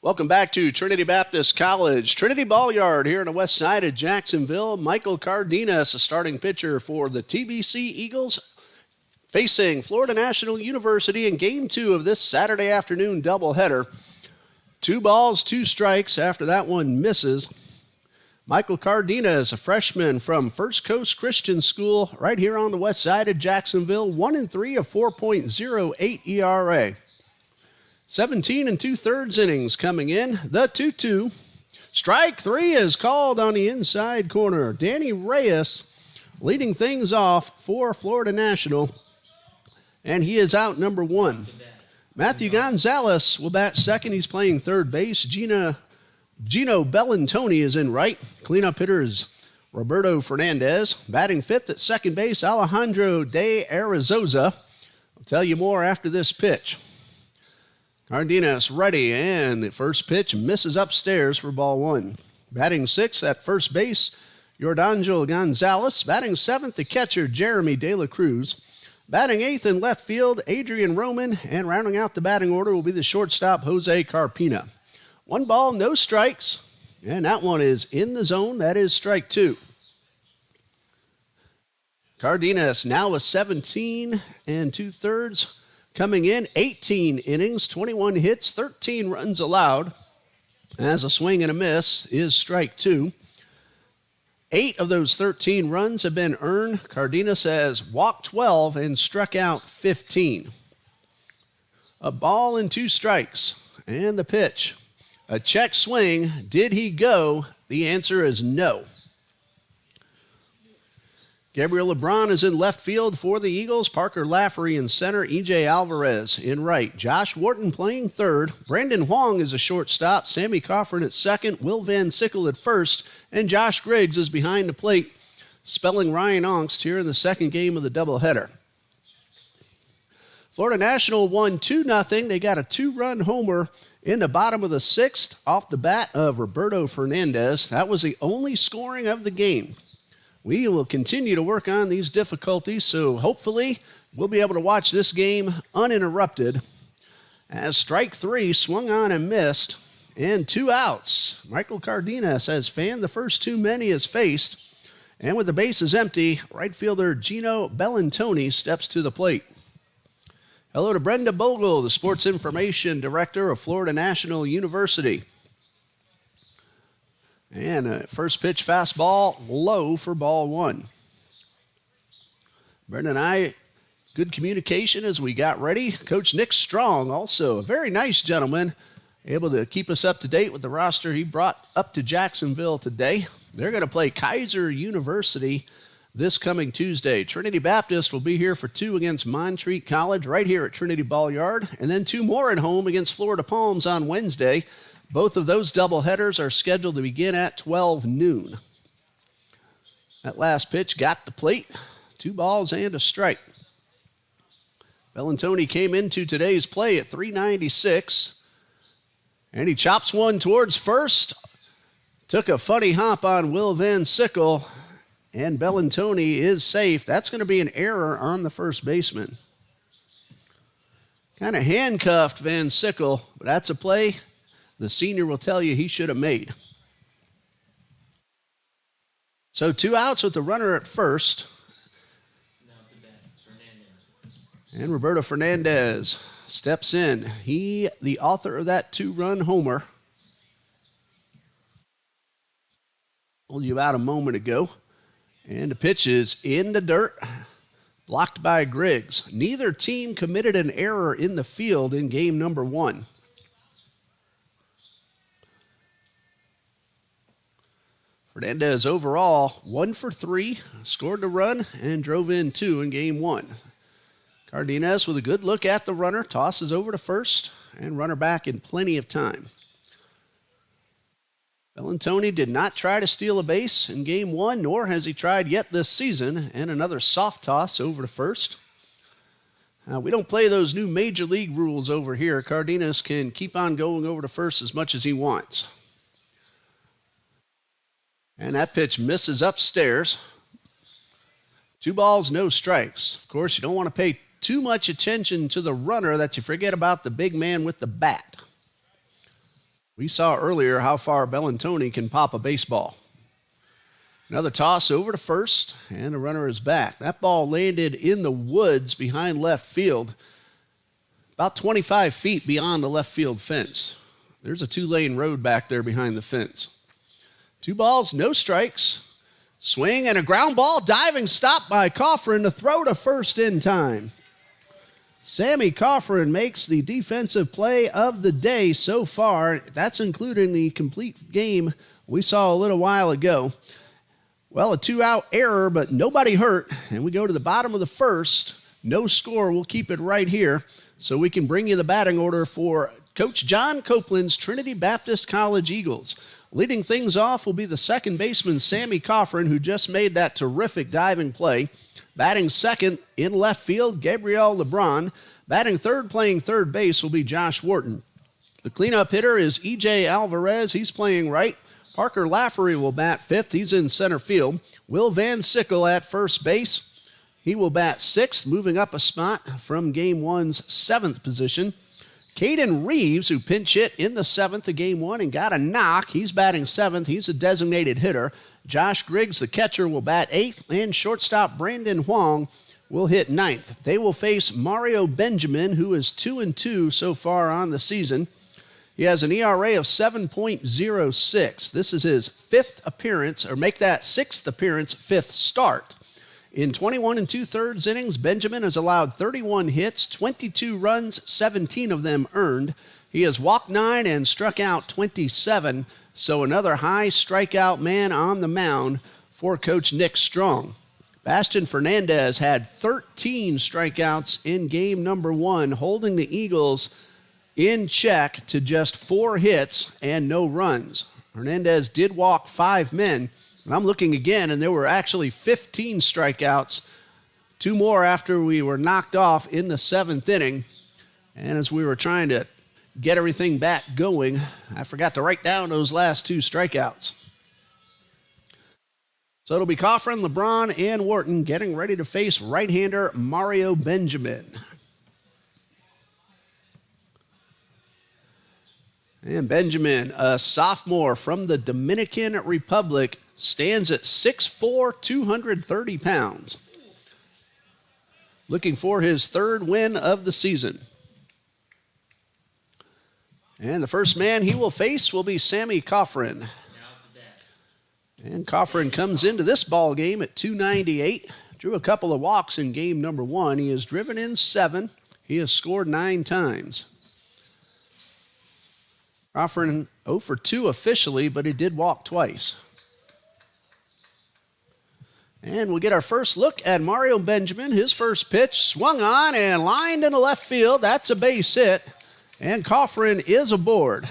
Welcome back to Trinity Baptist College. Trinity Ball Yard here on the west side of Jacksonville. Michael Cardenas, a starting pitcher for the TBC Eagles, facing Florida National University in Game 2 of this Saturday afternoon doubleheader. 2 balls, 2 strikes. After that one misses. Michael Cardenas, a freshman from First Coast Christian School right here on the west side of Jacksonville. 1-3, a 4.08 ERA. 17 2/3 innings coming in. The 2-2. Strike 3 is called on the inside corner. Danny Reyes leading things off for Florida National. And he is out number 1. Matthew Gonzalez will bat second. He's playing third base. Gino Bellantoni is in right. Cleanup hitter is Roberto Fernandez. Batting fifth at second base, Alejandro de Arizosa. I'll tell you more after this pitch. Cardenas ready, and the first pitch misses upstairs for ball 1. Batting sixth at first base, Yordangel Gonzalez. Batting seventh, the catcher, Jeremy De La Cruz. Batting eighth in left field, Adrian Roman. And rounding out the batting order will be the shortstop, Jose Carpina. 1 ball, no strikes. And that one is in the zone. That is strike 2. Cardenas now a 17 2/3. Coming in, 18 innings, 21 hits, 13 runs allowed. As a swing and a miss is strike 2. 8 of those 13 runs have been earned. Cardenas has walked 12 and struck out 15. A ball and 2 strikes. And the pitch. A check swing. Did he go? The answer is no. Gabriel LeBron is in left field for the Eagles. Parker Lafferty in center. E.J. Alvarez in right. Josh Wharton playing third. Brandon Huang is a shortstop. Sammy Coffrin at second. Will Van Sickle at first. And Josh Griggs is behind the plate, spelling Ryan Ongst here in the second game of the doubleheader. Florida National won 2-0. They got a 2-run homer in the bottom of the 6th off the bat of Roberto Fernandez. That was the only scoring of the game. We will continue to work on these difficulties, so hopefully we'll be able to watch this game uninterrupted. As strike 3 swung on and missed, and 2 outs. Michael Cardenas has fanned the first 2 men he has faced, and with the bases empty, right fielder Gino Bellantoni steps to the plate. Hello to Brenda Bogle, the Sports Information Director of Florida National University. And a first pitch fastball low for ball 1. Brenda and I, good communication as we got ready. Coach Nick Strong, also a very nice gentleman, able to keep us up to date with the roster he brought up to Jacksonville today. They're going to play Kaiser University this coming Tuesday. Trinity Baptist will be here for 2 against Montreat College right here at Trinity Ball Yard, and then 2 more at home against Florida Palms on Wednesday. Both of those doubleheaders are scheduled to begin at 12 noon. That last pitch got the plate. 2 balls and a strike. Bellantoni came into today's play at 396. And he chops one towards first. Took a funny hop on Will Van Sickle. And Bellantoni is safe. That's going to be an error on the first baseman. Kind of handcuffed Van Sickle, but that's a play the senior will tell you he should have made. So 2 outs with the runner at first. And Roberto Fernandez steps in. He, the author of that 2-run homer. Told you about a moment ago. And the pitch is in the dirt, blocked by Griggs. Neither team committed an error in the field in game number 1. Fernandez overall 1 for 3, scored a run and drove in 2 in game 1. Cardenas with a good look at the runner, tosses over to first, and runner back in plenty of time. Bellantoni did not try to steal a base in game 1, nor has he tried yet this season, and another soft toss over to first. We don't play those new major league rules over here. Cardenas can keep on going over to first as much as he wants. And that pitch misses upstairs. 2 balls, no strikes. Of course, you don't want to pay too much attention to the runner that you forget about the big man with the bat. We saw earlier how far Bellantoni can pop a baseball. Another toss over to first, and the runner is back. That ball landed in the woods behind left field, about 25 feet beyond the left field fence. There's a 2-lane road back there behind the fence. 2 balls, no strikes. Swing and a ground ball, diving stop by Coffrin to throw to first in time. Sammy Coffrin makes the defensive play of the day so far. That's including the complete game we saw a little while ago. Well, a 2-out error, but nobody hurt. And we go to the bottom of the first. No score. We'll keep it right here so we can bring you the batting order for Coach John Copeland's Trinity Baptist College Eagles. Leading things off will be the second baseman, Sammy Coffrin, who just made that terrific diving play. Batting second in left field, Gabriel LeBron. Batting third, playing third base, will be Josh Wharton. The cleanup hitter is E.J. Alvarez. He's playing right. Parker Lafferty will bat fifth. He's in center field. Will Van Sickle at first base. He will bat sixth, moving up a spot from Game 1's seventh position. Caden Reeves, who pinch hit in the seventh of Game 1 and got a knock. He's batting seventh. He's a designated hitter. Josh Griggs, the catcher, will bat eighth, and shortstop Brandon Huang will hit ninth. They will face Mario Benjamin, who is 2-2 so far on the season. He has an ERA of 7.06. This is his fifth appearance, or make that sixth appearance, fifth start. In 21 2/3 innings, Benjamin has allowed 31 hits, 22 runs, 17 of them earned. He has walked 9 and struck out 27. So another high strikeout man on the mound for Coach Nick Strong. Bastian Fernandez had 13 strikeouts in game number 1, holding the Eagles in check to just 4 hits and no runs. Hernandez did walk 5 men, and I'm looking again, and there were actually 15 strikeouts, 2 more after we were knocked off in the 7th inning. And as we were trying to get everything back going, I forgot to write down those last 2 strikeouts. So it'll be Coffrin, LeBron, and Wharton getting ready to face right-hander Mario Benjamin. And Benjamin, a sophomore from the Dominican Republic, stands at 6'4", 230 pounds. Looking for his 3rd win of the season. And the first man he will face will be Sammy Coffrin. And Coffrin comes into this ball game at 298. Drew a couple of walks in game number 1. He has driven in 7. He has scored 9 times. Coffrin 0 for 2 officially, but he did walk twice. And we'll get our first look at Mario Benjamin. His first pitch swung on and lined into left field. That's a base hit. And Coffrin is aboard.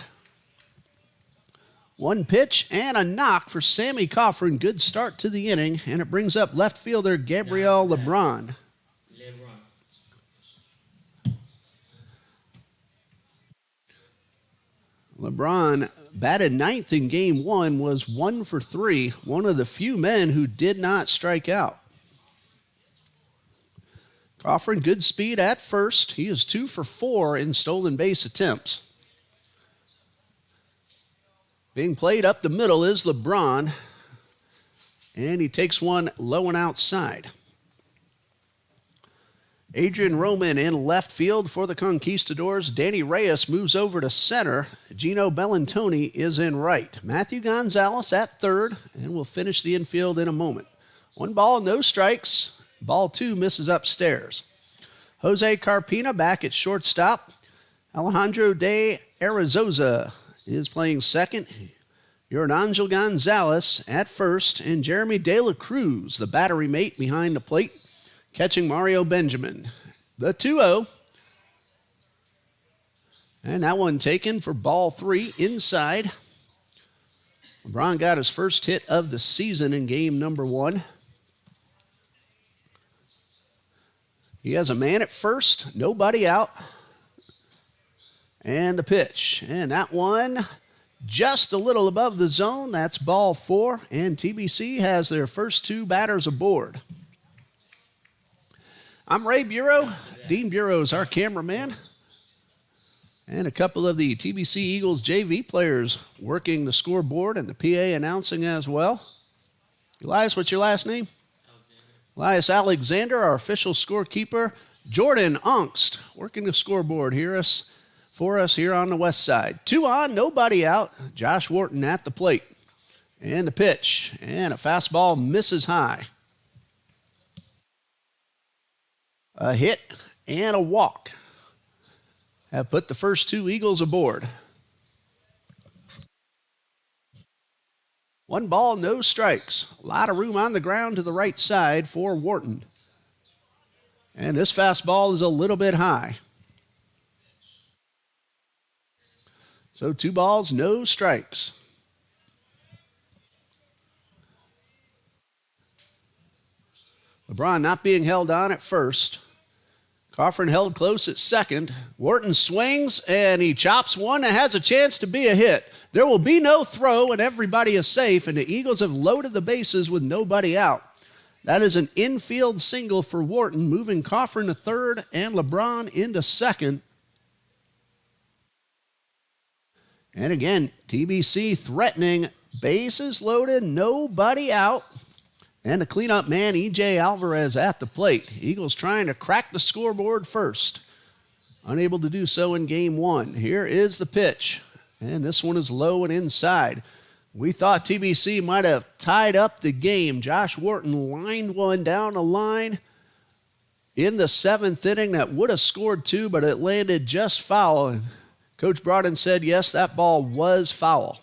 1 pitch and a knock for Sammy Coffrin. Good start to the inning, and it brings up left fielder Gabriel LeBron. LeBron batted 9th in game 1, was 1 for 3, one of the few men who did not strike out. Coffrin, good speed at first. He is 2 for 4 in stolen base attempts. Being played up the middle is LeBron, and he takes one low and outside. Adrian Roman in left field for the Conquistadors. Danny Reyes moves over to center. Gino Bellantoni is in right. Matthew Gonzalez at third, and we'll finish the infield in a moment. 1 ball, no strikes. Ball 2 misses upstairs. Jose Carpina back at shortstop. Alejandro de Arizosa is playing second. Yordanangel Gonzalez at first, and Jeremy De La Cruz, the battery mate behind the plate, catching Mario Benjamin. The 2-0. And that one taken for ball 3 inside. LeBron got his first hit of the season in game number 1. He has a man at first, nobody out. And the pitch. And that one just a little above the zone. That's ball 4. And TBC has their first 2 batters aboard. I'm Ray Bureau. Dean Bureau is our cameraman. And a couple of the TBC Eagles JV players working the scoreboard and the PA announcing as well. Elias, what's your last name? Elias Alexander, our official scorekeeper. Jordan Ongst working the scoreboard for us here on the west side. 2 on, nobody out. Josh Wharton at the plate. And the pitch. And a fastball misses high. A hit and a walk have put the first 2 Eagles aboard. 1 ball, no strikes. A lot of room on the ground to the right side for Wharton. And this fastball is a little bit high. So 2 balls, no strikes. LeBron not being held on at first. Coffrin held close at second. Wharton swings, and he chops one that has a chance to be a hit. There will be no throw, and everybody is safe, and the Eagles have loaded the bases with nobody out. That is an infield single for Wharton, moving Coffrin to third and LeBron into second. And again, TBC threatening, bases loaded, nobody out. And the cleanup man, E.J. Alvarez at the plate. Eagles trying to crack the scoreboard first. Unable to do so in game 1. Here is the pitch. And this one is low and inside. We thought TBC might have tied up the game. Josh Wharton lined one down the line in the 7th inning that would have scored 2, but it landed just foul. And Coach Broughton said, yes, that ball was foul.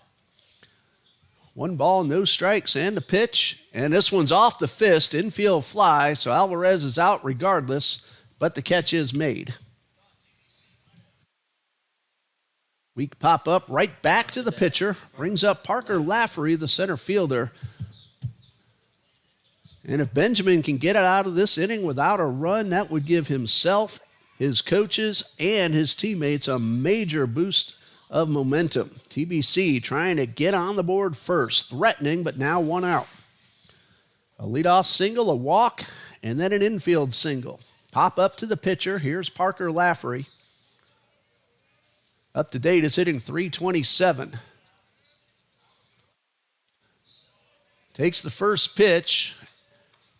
1 ball, no strikes, and the pitch. And this one's off the fist, infield fly, so Alvarez is out regardless, but the catch is made. We pop up right back to the pitcher, brings up Parker Lafferty, the center fielder. And if Benjamin can get it out of this inning without a run, that would give himself, his coaches, and his teammates a major boost of momentum. TBC trying to get on the board first, threatening, but now 1 out. A leadoff single, a walk, and then an infield single. Pop up to the pitcher. Here's Parker Lafferty. Up to date is hitting .327. Takes the first pitch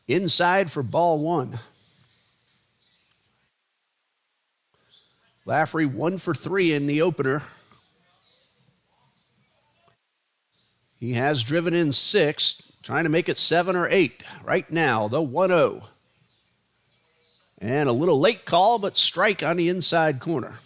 inside for ball 1. Lafferty 1 for 3 in the opener. He has driven in 6, trying to make it 7 or 8. Right now, the 1-0. And a little late call, but strike on the inside corner.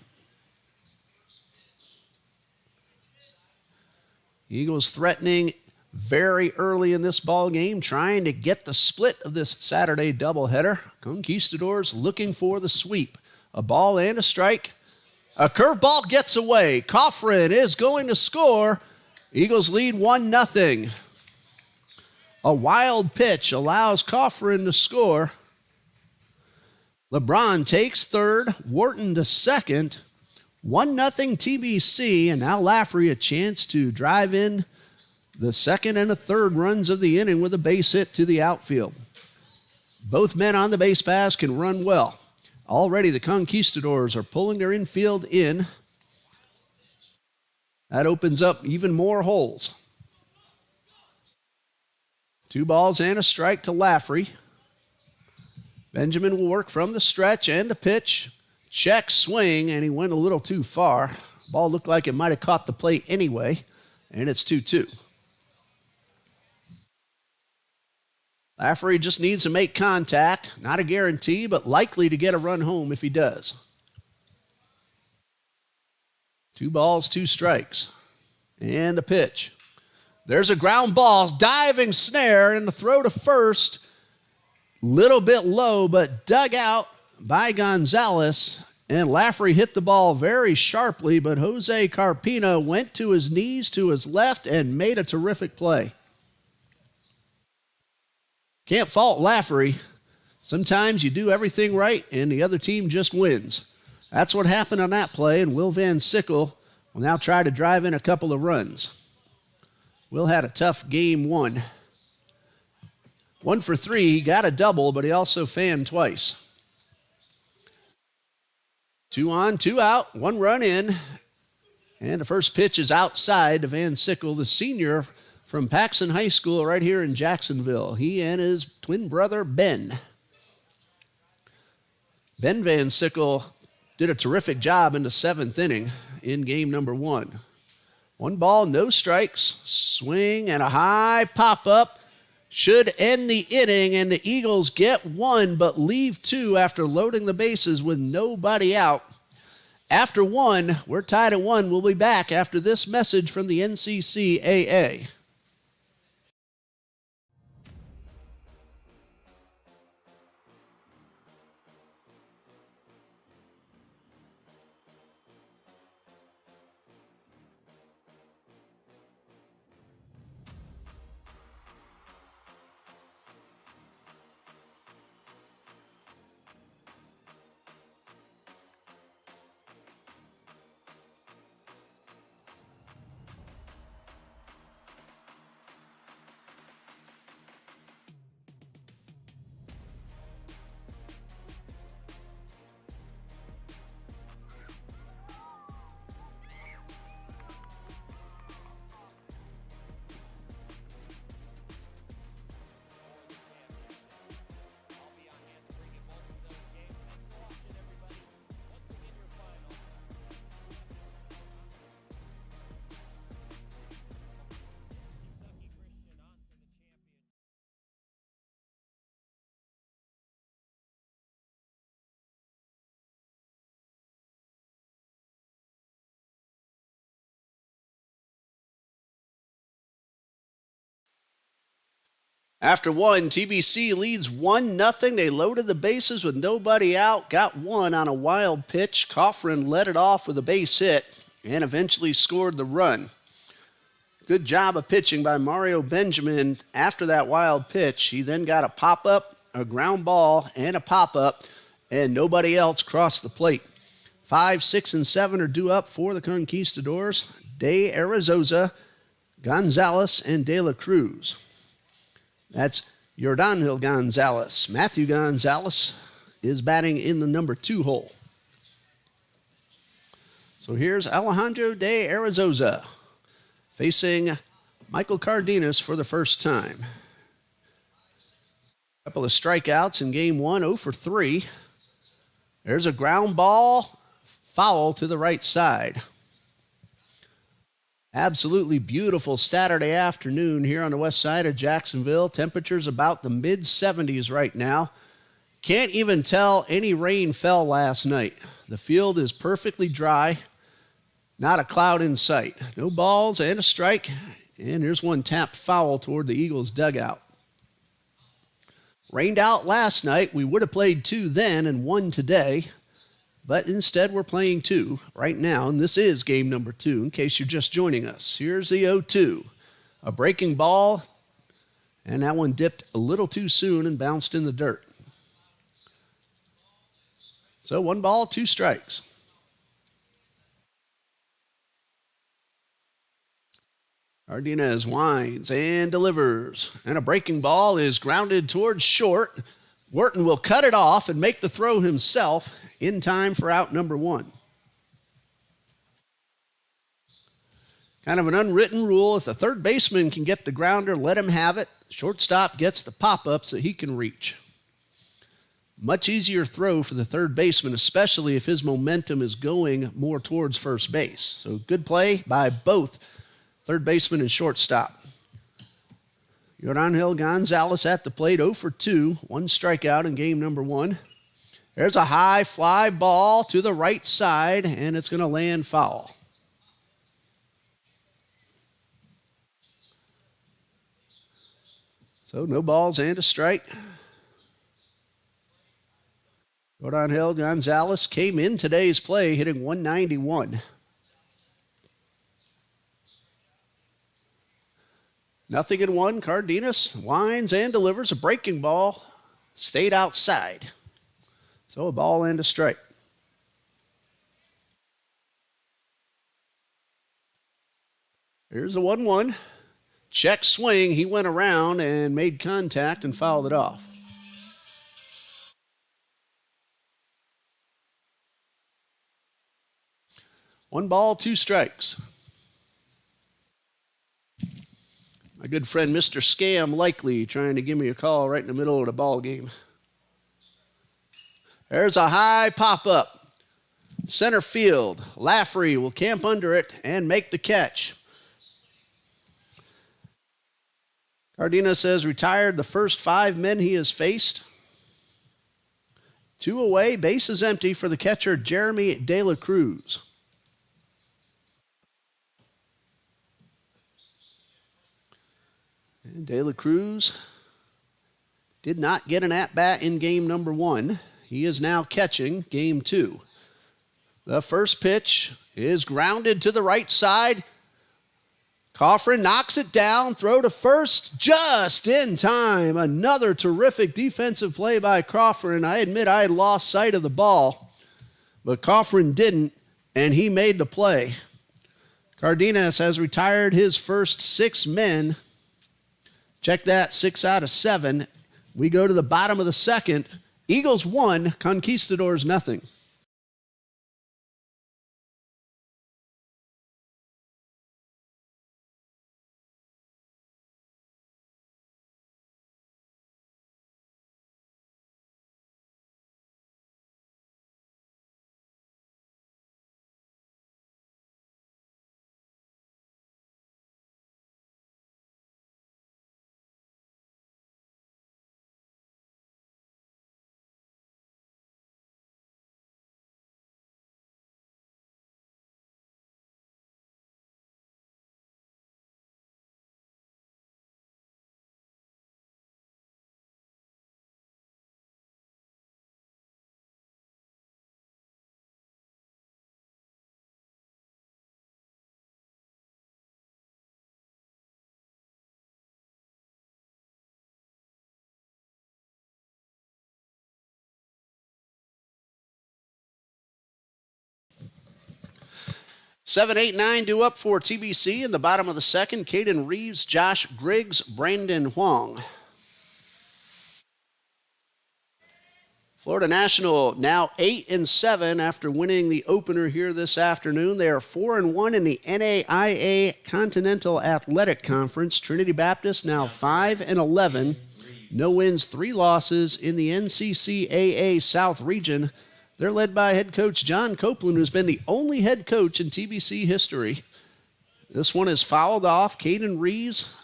Eagles threatening very early in this ball game, trying to get the split of this Saturday doubleheader. Conquistadors looking for the sweep. A ball and a strike. A curveball gets away. Coffrin is going to score. Eagles lead 1-0. A wild pitch allows Coffrin to score. LeBron takes third, Wharton to second. 1-0 TBC, and now Lafferty a chance to drive in the second and the third runs of the inning with a base hit to the outfield. Both men on the base paths can run well. Already the Conquistadors are pulling their infield in. That opens up even more holes. 2 balls and a strike to Lafferty. Benjamin will work from the stretch and the pitch. Check swing, and he went a little too far. Ball looked like it might have caught the plate anyway, and it's 2-2. Lafferty just needs to make contact. Not a guarantee, but likely to get a run home if he does. 2 balls, 2 strikes. And the pitch. There's a ground ball, diving snare, and the throw to first. Little bit low, but dug out by Gonzalez. And Lafferty hit the ball very sharply, but Jose Carpino went to his knees to his left and made a terrific play. Can't fault Lafferty. Sometimes you do everything right and the other team just wins. That's what happened on that play, and Will Van Sickle will now try to drive in a couple of runs. Will had a tough game 1. 1 for 3, he got a double, but he also fanned twice. 2 on, 2 out, 1 run in. And the first pitch is outside to Van Sickle, the senior from Paxson High School right here in Jacksonville. He and his twin brother, Ben. Ben Van Sickle did a terrific job in the 7th inning in game number 1. 1 ball, no strikes. Swing and a high pop-up. Should end the inning, and the Eagles get 1 but leave 2 after loading the bases with nobody out. After 1, we're tied at 1. We'll be back after this message from the NCCAA. After 1, TBC leads 1-0. They loaded the bases with nobody out, got 1 on a wild pitch. Coffrin led it off with a base hit and eventually scored the run. Good job of pitching by Mario Benjamin after that wild pitch. He then got a pop-up, a ground ball, and a pop-up, and nobody else crossed the plate. 5, 6, and 7 are due up for the Conquistadors. De Arizosa, Gonzalez, and De La Cruz. That's Yordanhil Gonzalez. Matthew Gonzalez is batting in the number 2 hole. So here's Alejandro De Arizosa facing Michael Cardenas for the first time. A couple of strikeouts in game 1, 0 for 3. There's a ground ball, foul to the right side. Absolutely beautiful Saturday afternoon here on the west side of Jacksonville. Temperatures about the mid-70s right now. Can't even tell any rain fell last night. The field is perfectly dry. Not a cloud in sight. No balls and a strike. And here's one tapped foul toward the Eagles' dugout. Rained out last night. We would have played 2 then and 1 today. But instead, we're playing 2 right now, and this is game number 2, in case you're just joining us. Here's the 0-2. A breaking ball, and that one dipped a little too soon and bounced in the dirt. So 1 ball, 2 strikes. Cardenas winds and delivers, and a breaking ball is grounded towards short. Wharton will cut it off and make the throw himself in time for out number 1. Kind of an unwritten rule. If the third baseman can get the grounder, let him have it. Shortstop gets the pop-ups that he can reach. Much easier throw for the third baseman, especially if his momentum is going more towards first base. So good play by both third baseman and shortstop. Yordanhil Gonzalez at the plate, 0 for 2, 1 strikeout in game number 1. There's a high fly ball to the right side, and it's going to land foul. So no balls and a strike. Yordanhil Gonzalez came in today's play hitting 191. Nothing in 1. Cardenas winds and delivers a breaking ball. Stayed outside. So a ball and a strike. Here's the 1-1. Check swing. He went around and made contact and fouled it off. 1 ball, 2 strikes. My good friend Mr. Scam Likely trying to give me a call right in the middle of the ball game. There's a high pop-up. Center field. Laffrey will camp under it and make the catch. Cardenas has retired the first 5 men he has faced. 2 away, bases empty for the catcher Jeremy De La Cruz. And De La Cruz did not get an at-bat in game number 1. He is now catching game 2. The first pitch is grounded to the right side. Coffrin knocks it down, throw to first, just in time. Another terrific defensive play by Coffrin. I admit I had lost sight of the ball, but Coffrin didn't, and he made the play. Cardenas has retired his first 6 men. Check that, 6 out of 7. We go to the bottom of the second. Eagles 1, Conquistadors nothing. Seven, 8, 9 due up for TBC in the bottom of the second. Caden Reeves, Josh Griggs, Brandon Huang. Florida National now 8-7 after winning the opener here this afternoon. They are 4-1 in the NAIA Continental Athletic Conference. Trinity Baptist now 5-11. No wins, 3 losses in the NCCAA South Region. They're led by head coach John Copeland, who's been the only head coach in TBC history. This one is fouled off. Caden Reeves,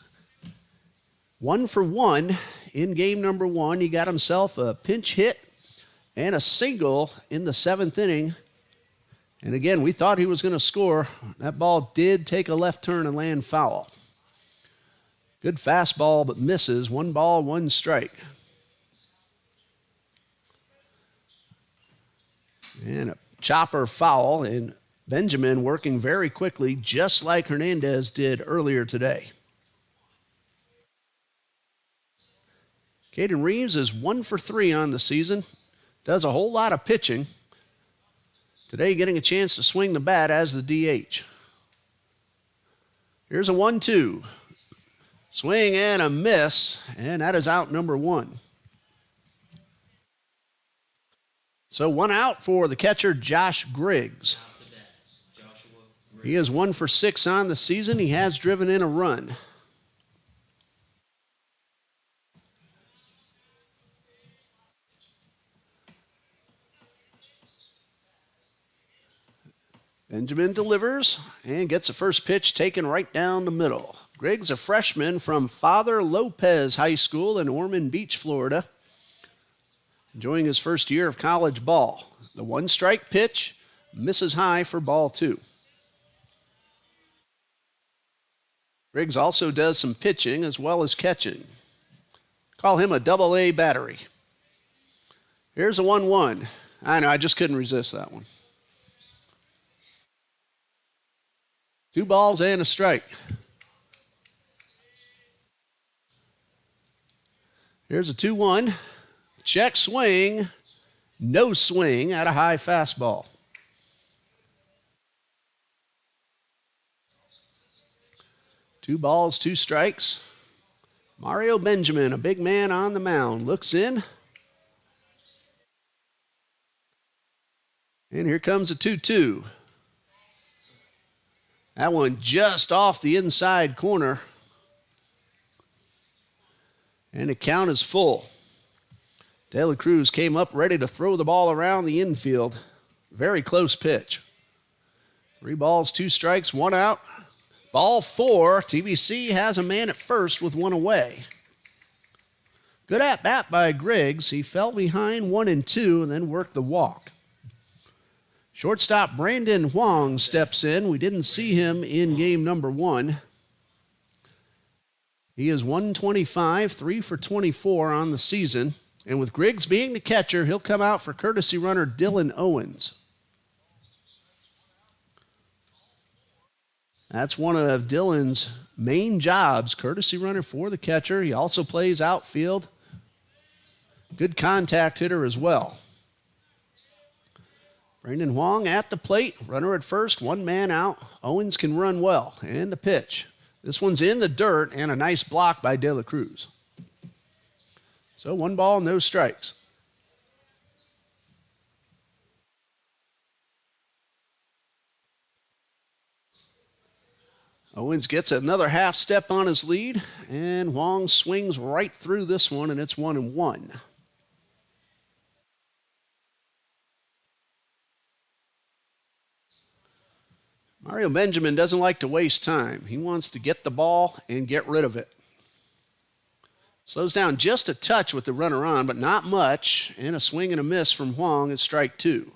1 for 1 in game number 1. He got himself a pinch hit and a single in the 7th inning. And again, we thought he was going to score. That ball did take a left turn and land foul. Good fastball, but misses. 1 ball, 1 strike. And a chopper foul, and Benjamin working very quickly, just like Hernandez did earlier today. Caden Reeves is 1 for 3 on the season. Does a whole lot of pitching. Today getting a chance to swing the bat as the DH. Here's a 1-2. Swing and a miss, and that is out number 1. So 1 out for the catcher, Josh Griggs. He is 1 for 6 on the season. He has driven in a run. Benjamin delivers and gets the first pitch taken right down the middle. Griggs, a freshman from Father Lopez High School in Ormond Beach, Florida. Enjoying his first year of college ball. The 1-strike pitch misses high for ball 2. Griggs also does some pitching as well as catching. Call him a double-A battery. Here's a 1-1. I know, I just couldn't resist that one. 2 balls and a strike. Here's a 2-1. Check swing, no swing at a high fastball. Two balls, 2 strikes. Mario Benjamin, a big man on the mound, looks in. And here comes a 2-2. That one just off the inside corner. And the count is full. De La Cruz came up ready to throw the ball around the infield. Very close pitch. 3 balls, 2 strikes, 1 out. Ball 4. TBC has a man at first with 1 away. Good at bat by Griggs. He fell behind 1 and 2 and then worked the walk. Shortstop Brandon Huang steps in. We didn't see him in game number 1. He is 125, 3 for 24 on the season. And with Griggs being the catcher, he'll come out for courtesy runner Dylan Owens. That's one of Dylan's main jobs, courtesy runner for the catcher. He also plays outfield. Good contact hitter as well. Brandon Huang at the plate, runner at first, 1 man out. Owens can run well, and the pitch. This one's in the dirt, and a nice block by De La Cruz. So 1 ball, no strikes. Owens gets another half step on his lead, and Huang swings right through this one, and it's 1-1. Mario Benjamin doesn't like to waste time. He wants to get the ball and get rid of it. Slows down just a touch with the runner on, but not much. And a swing and a miss from Huang at strike 2.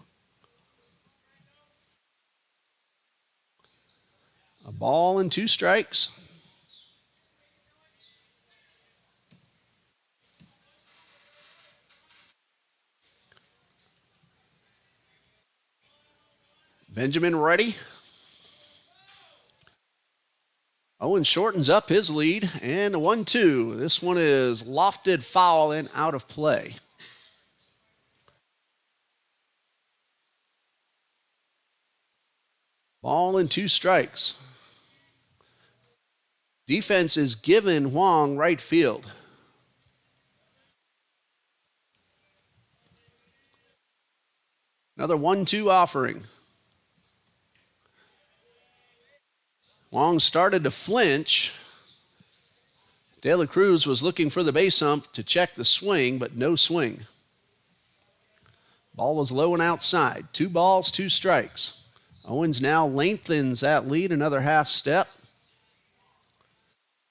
A ball and 2 strikes. Benjamin ready. Owens shortens up his lead, and a 1-2. This one is lofted foul and out of play. Ball and 2 strikes. Defense is giving Huang right field. Another 1-2 offering. Huang started to flinch. De La Cruz was looking for the base hump to check the swing, but no swing. Ball was low and outside. 2 balls, 2 strikes. Owens now lengthens that lead another half step.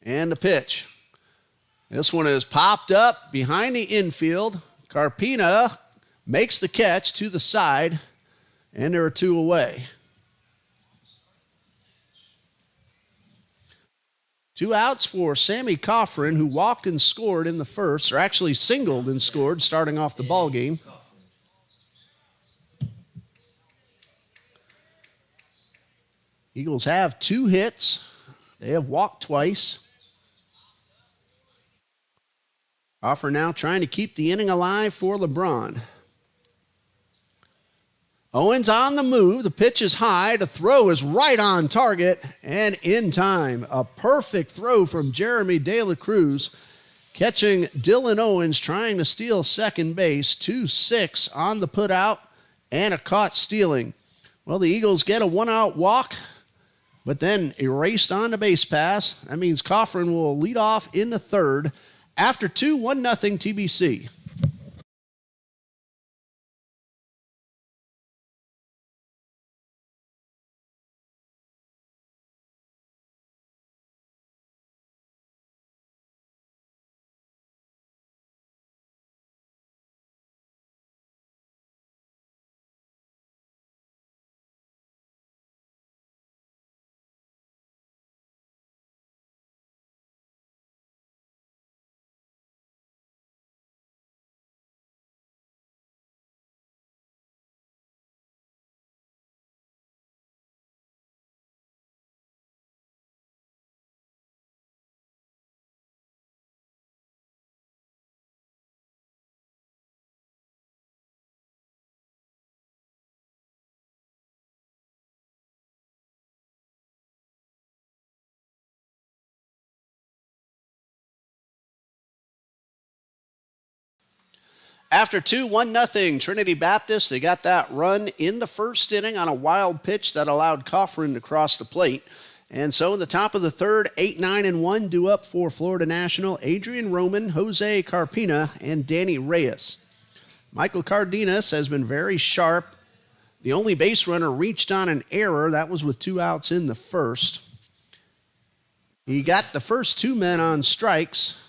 And the pitch. This one is popped up behind the infield. Carpina makes the catch to the side, and there are 2 away. 2 outs for Sammy Coffrin, who walked and scored in the first, or actually singled and scored starting off the ball game. Eagles have 2 hits. They have walked twice. Coffrin now trying to keep the inning alive for LeBron. Owens on the move. The pitch is high. The throw is right on target and in time. A perfect throw from Jeremy De La Cruz, catching Dylan Owens trying to steal second base. 2-6 on the putout and a caught stealing. Well, the Eagles get a 1-out walk, but then erased on the base pass. That means Coffrin will lead off in the third. After 2, 1-0 TBC. After 2, 1-0, Trinity Baptist. They got that run in the first inning on a wild pitch that allowed Coffrin to cross the plate. And so in the top of the third, 8, 9, and 1 due up for Florida National, Adrian Roman, Jose Carpina, and Danny Reyes. Michael Cardenas has been very sharp. The only base runner reached on an error. That was with 2 outs in the first. He got the first 2 men on strikes,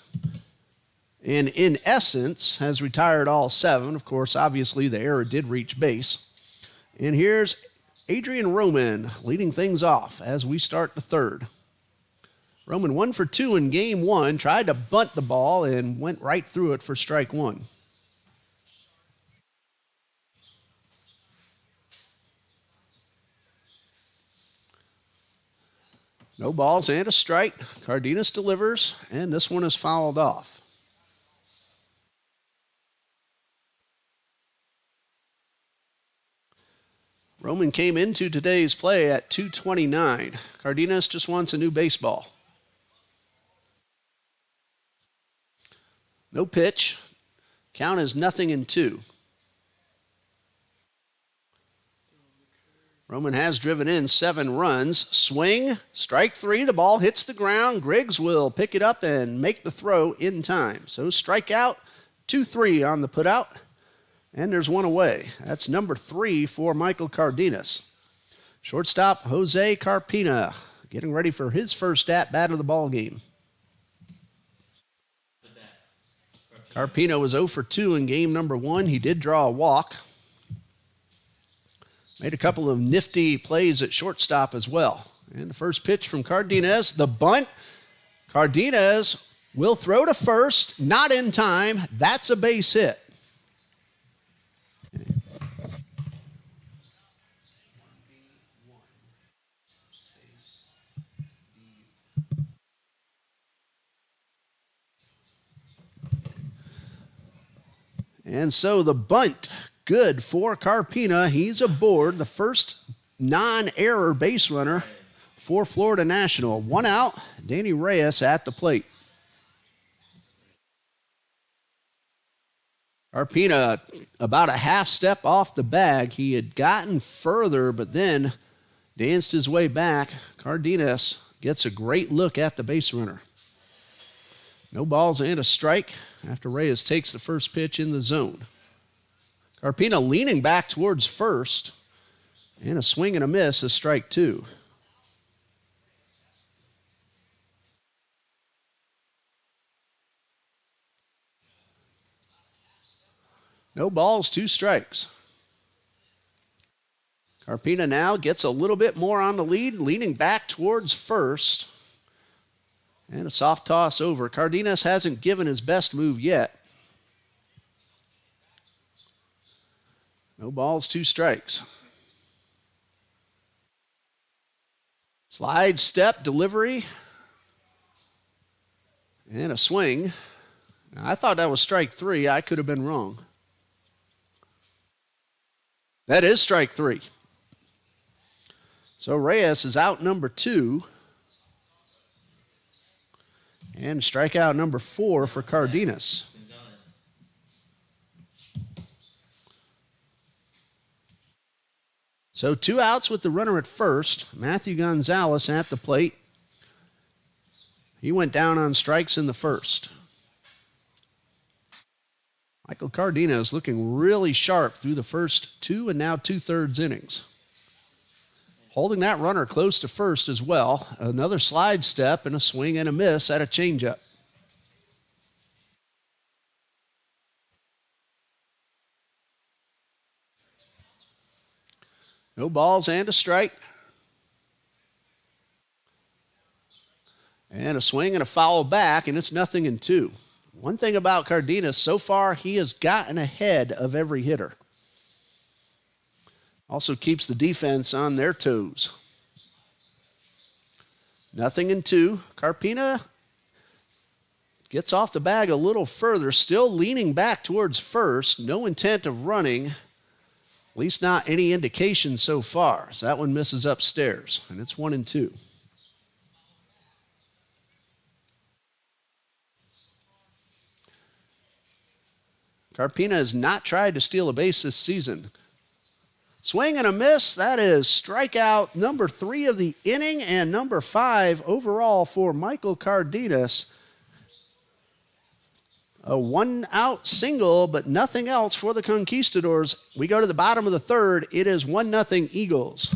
and in essence has retired all 7. Of course, obviously the error did reach base. And here's Adrian Roman leading things off as we start the third. Roman 1 for 2 in game 1, tried to bunt the ball and went right through it for strike 1. No balls and a strike. Cardenas delivers, and this one is fouled off. Roman came into today's play at 229. Cardenas just wants a new baseball. No pitch. Count is 0-2. Roman has driven in 7 runs. Swing, strike 3. The ball hits the ground. Griggs will pick it up and make the throw in time. So strikeout, 2-3 on the putout. And there's 1 away. That's number 3 for Michael Cardenas. Shortstop Jose Carpina getting ready for his first at-bat of the ball game. Carpino was 0 for 2 in game number 1. He did draw a walk. Made a couple of nifty plays at shortstop as well. And the first pitch from Cardenas, the bunt. Cardenas will throw to first, not in time. That's a base hit. And so the bunt, good for Carpina. He's aboard, the first non-error base runner for Florida National. 1 out, Danny Reyes at the plate. Carpina about a half step off the bag. He had gotten further, but then danced his way back. Cardenas gets a great look at the base runner. No balls and a strike after Reyes takes the first pitch in the zone. Carpina leaning back towards first, and a swing and a miss is strike 2. No balls, 2 strikes. Carpina now gets a little bit more on the lead, leaning back towards first. And a soft toss over. Cardenas hasn't given his best move yet. No balls, 2 strikes. Slide, step, delivery. And a swing. Now, I thought that was strike 3. I could have been wrong. That is strike 3. So Reyes is out number 2. And strikeout number 4 for Cardenas. So 2 outs with the runner at first. Matthew Gonzalez at the plate. He went down on strikes in the first. Michael Cardenas looking really sharp through the first 2 and now 2/3 innings. Holding that runner close to first as well. Another slide step and a swing and a miss at a changeup. No balls and a strike. And a swing and a foul back, and it's 0-2. One thing about Cardenas, so far he has gotten ahead of every hitter. Also keeps the defense on their toes. 0-2. Carpina gets off the bag a little further, still leaning back towards first. No intent of running, at least not any indication so far. So that one misses upstairs, and it's 1-2. Carpina has not tried to steal a base this season. Swing and a miss. That is strikeout number 3 of the inning and number 5 overall for Michael Cardenas. A 1-out single, but nothing else for the Conquistadors. We go to the bottom of the third. It is 1-0 Eagles.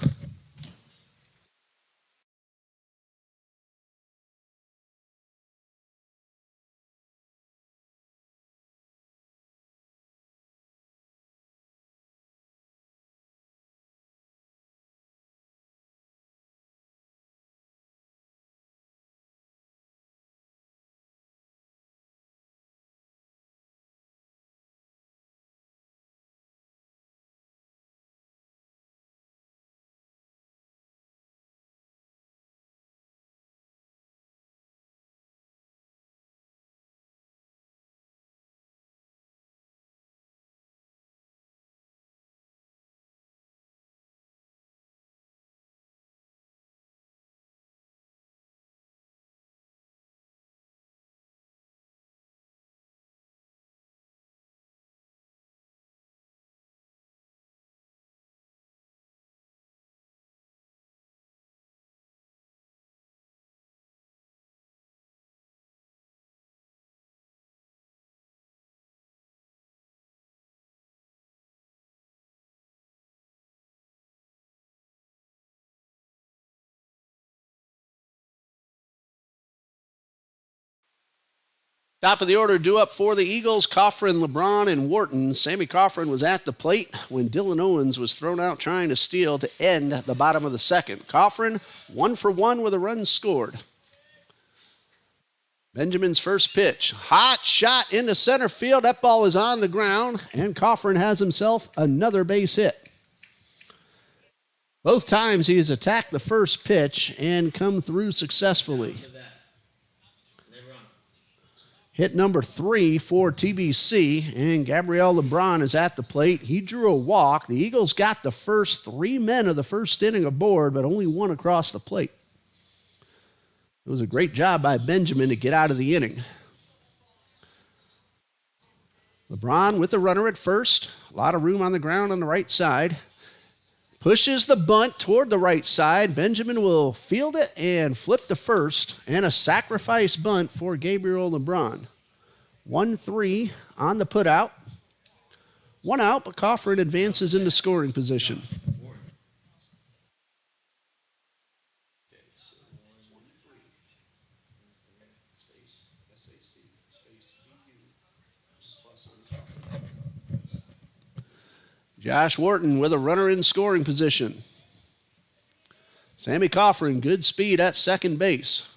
Top of the order due up for the Eagles, Coffrin, LeBron, and Wharton. Sammy Coffrin was at the plate when Dylan Owens was thrown out trying to steal to end the bottom of the second. Coffrin 1 for 1 with a run scored. Benjamin's first pitch. Hot shot into center field. That ball is on the ground, and Coffrin has himself another base hit. Both times he has attacked the first pitch and come through successfully. Hit number 3 for TBC, and Gabriel LeBron is at the plate. He drew a walk. The Eagles got the first 3 men of the first inning aboard, but only 1 across the plate. It was a great job by Benjamin to get out of the inning. LeBron with the runner at first. A lot of room on the ground on the right side. Pushes the bunt toward the right side. Benjamin will field it and flip to first. And a sacrifice bunt for Gabriel LeBron. 1-3 on the putout. 1 out, but Coffrin advances into scoring position. Josh Wharton with a runner in scoring position. Sammy Coffrin, good speed at second base.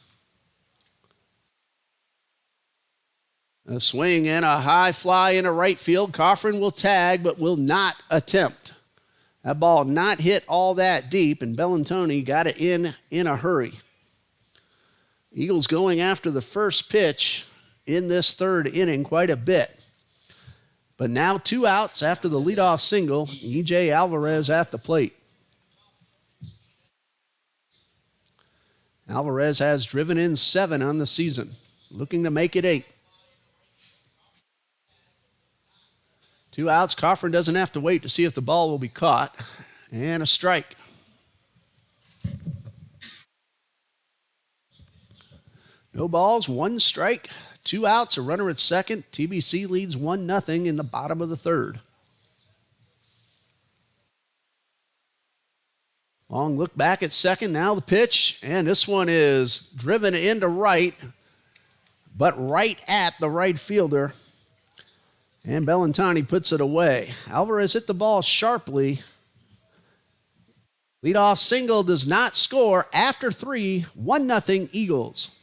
A swing and a high fly into right field. Coffrin will tag, but will not attempt. That ball not hit all that deep, and Bellantoni got it in a hurry. Eagles going after the first pitch in this third inning quite a bit. But now 2 outs after the leadoff single. E.J. Alvarez at the plate. Alvarez has driven in 7 on the season, looking to make it 8. 2 outs. Coffrin doesn't have to wait to see if the ball will be caught. And a strike. No balls, 1 strike. 2 outs, a runner at second. TBC leads 1-0 in the bottom of the third. Long look back at second. Now the pitch. And this one is driven into right, but right at the right fielder. And Bellantoni puts it away. Alvarez hit the ball sharply. Leadoff single does not score. After 3, 1-0 Eagles.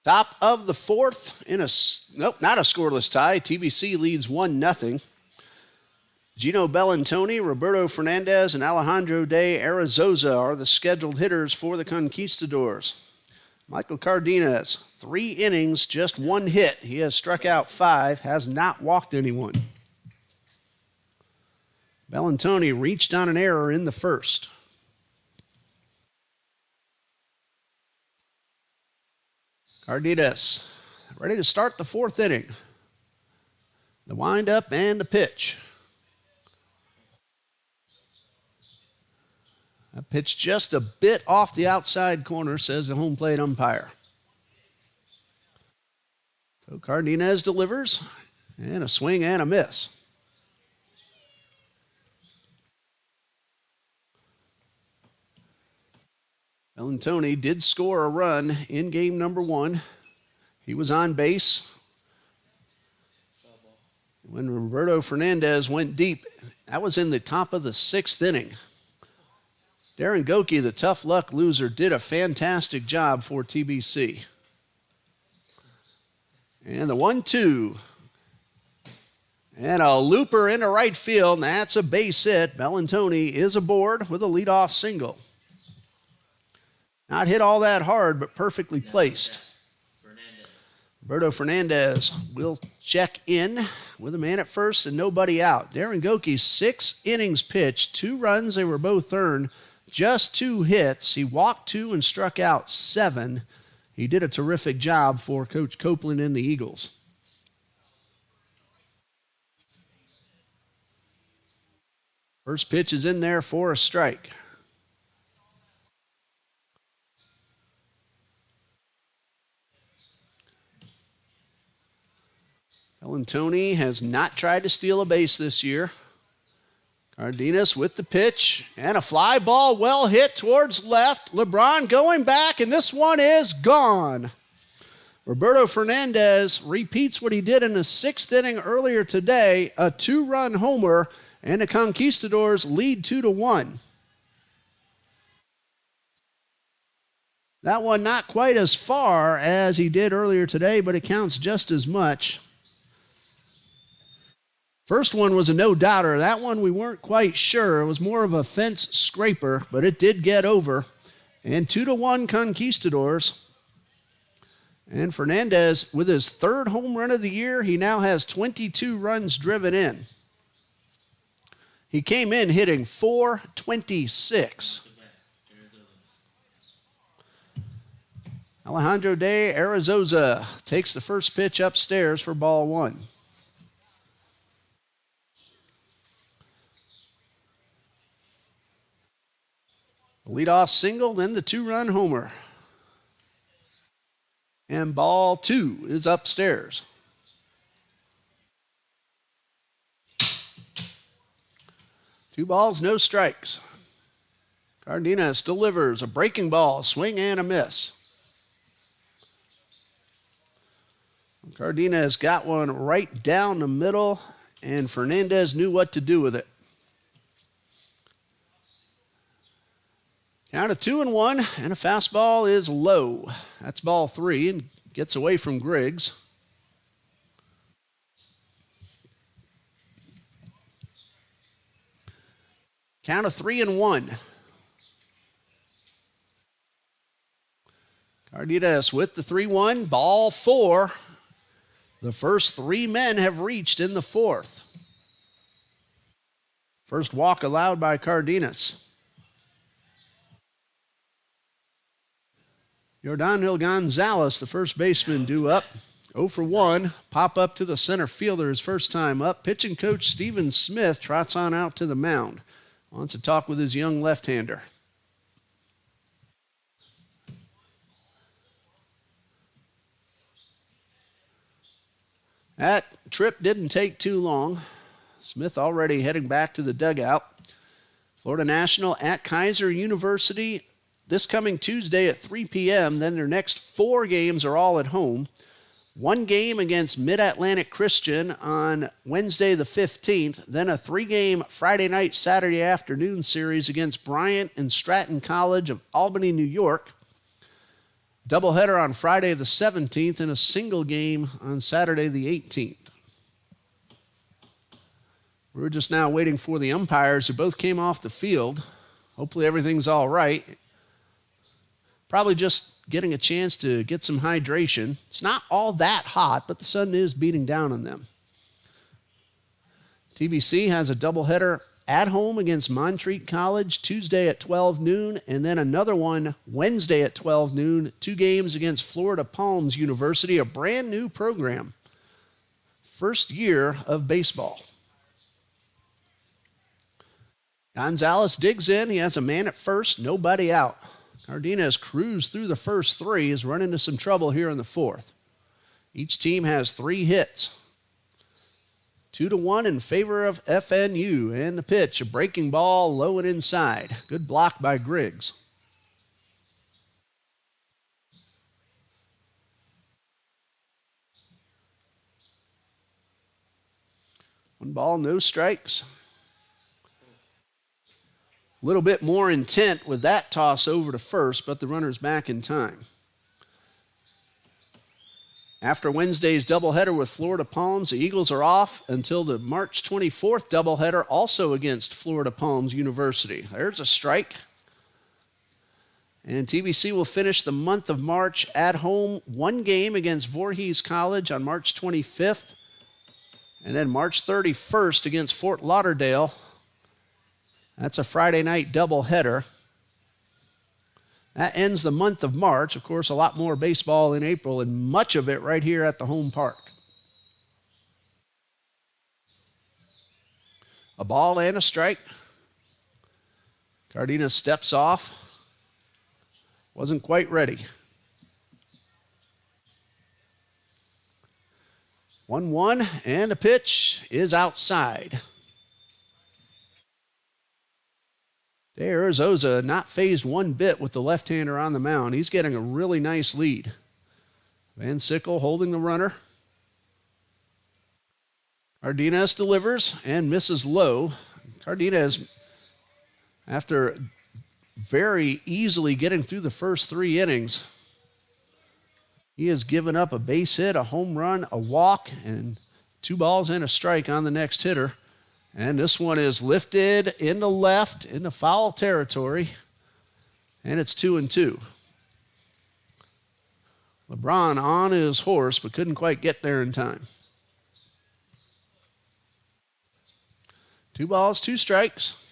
Top of the fourth in not a scoreless tie. TBC leads 1-0. Gino Bellantoni, Roberto Fernandez, and Alejandro de Arazosa are the scheduled hitters for the Conquistadors. Michael Cardenas, 3 innings, just 1 hit. He has struck out 5, has not walked anyone. Bellantoni reached on an error in the first. Cardenas ready to start the 4th inning. The windup and the pitch. That pitch just a bit off the outside corner, says the home plate umpire. So Cardenas delivers, and a swing and a miss. Bellantoni did score a run in game number 1. He was on base when Roberto Fernandez went deep. That was in the top of the 6th inning. Darren Goki, the tough luck loser, did a fantastic job for TBC. And the 1-2. And a looper into right field, and that's a base hit. Bellantoni is aboard with a leadoff single. Not hit all that hard, but perfectly placed. Roberto Fernandez will check in with a man at first and nobody out. Darren Goki, 6 innings pitched, 2 runs, they were both earned. Just 2 hits. He walked 2 and struck out 7. He did a terrific job for Coach Copeland and the Eagles. First pitch is in there for a strike. Bellantoni has not tried to steal a base this year. Cardenas with the pitch, and a fly ball well hit towards left. LeBron going back, and this one is gone. Roberto Fernandez repeats what he did in the 6th inning earlier today, a 2-run homer, and the Conquistadors lead 2-1. That one not quite as far as he did earlier today, but it counts just as much. First one was a no-doubter. That one we weren't quite sure. It was more of a fence scraper, but it did get over. And 2-1 Conquistadors. And Fernandez, with his 3rd home run of the year, he now has 22 runs driven in. He came in hitting .426. Alejandro de Arazosa takes the first pitch upstairs for ball 1. Leadoff single, then the 2-run homer. And ball 2 is upstairs. Two balls, no strikes. Cardenas delivers a breaking ball, swing and a miss. Cardenas got one right down the middle, and Fernandez knew what to do with it. Count of 2-1, and a fastball is low. That's ball 3, and gets away from Griggs. Count of 3-1. Cardenas with the 3-1, ball 4. The first 3 men have reached in the 4th. First walk allowed by Cardenas. Yordanil Gonzalez, the first baseman, due up. 0 for 1. Pop up to the center fielder his first time up. Pitching coach Stephen Smith trots on out to the mound. Wants to talk with his young left-hander. That trip didn't take too long. Smith already heading back to the dugout. Florida National at Kaiser University this coming Tuesday at 3 p.m. Then their next 4 games are all at home. 1 game against Mid-Atlantic Christian on Wednesday the 15th. Then a 3-game Friday night, Saturday afternoon series against Bryant and Stratton College of Albany, New York. Doubleheader on Friday the 17th and a single game on Saturday the 18th. We're just now waiting for the umpires who both came off the field. Hopefully everything's all right. Probably just getting a chance to get some hydration. It's not all that hot, but the sun is beating down on them. TBC has a doubleheader at home against Montreat College Tuesday at 12 noon, and then another one Wednesday at 12 noon. 2 games against Florida Palms University, a brand new program. First year of baseball. Gonzalez digs in. He has a man at first, nobody out. Cardenas cruised through the first 3, is run into some trouble here in the 4th. Each team has 3 hits. 2-1 in favor of FNU. And the pitch, a breaking ball low and inside. Good block by Griggs. One ball, no strikes. A little bit more intent with that toss over to first, but the runner's back in time. After Wednesday's doubleheader with Florida Palms, the Eagles are off until the March 24th doubleheader, also against Florida Palms University. There's a strike. And TBC will finish the month of March at home, 1 game against Voorhees College on March 25th, and then March 31st against Fort Lauderdale. That's a Friday night doubleheader. That ends the month of March. Of course, a lot more baseball in April, and much of it right here at the home park. A ball and a strike. Cardenas steps off. Wasn't quite ready. 1-1, and the pitch is outside. De Arzosa not phased one bit with the left-hander on the mound. He's getting a really nice lead. Van Sickle holding the runner. Cardenas delivers and misses low. Cardenas, after very easily getting through the first 3 innings, he has given up a base hit, a home run, a walk, and 2 balls and a strike on the next hitter. And this one is lifted into left, into foul territory, and it's 2-2. LeBron on his horse, but couldn't quite get there in time. 2 balls, 2 strikes.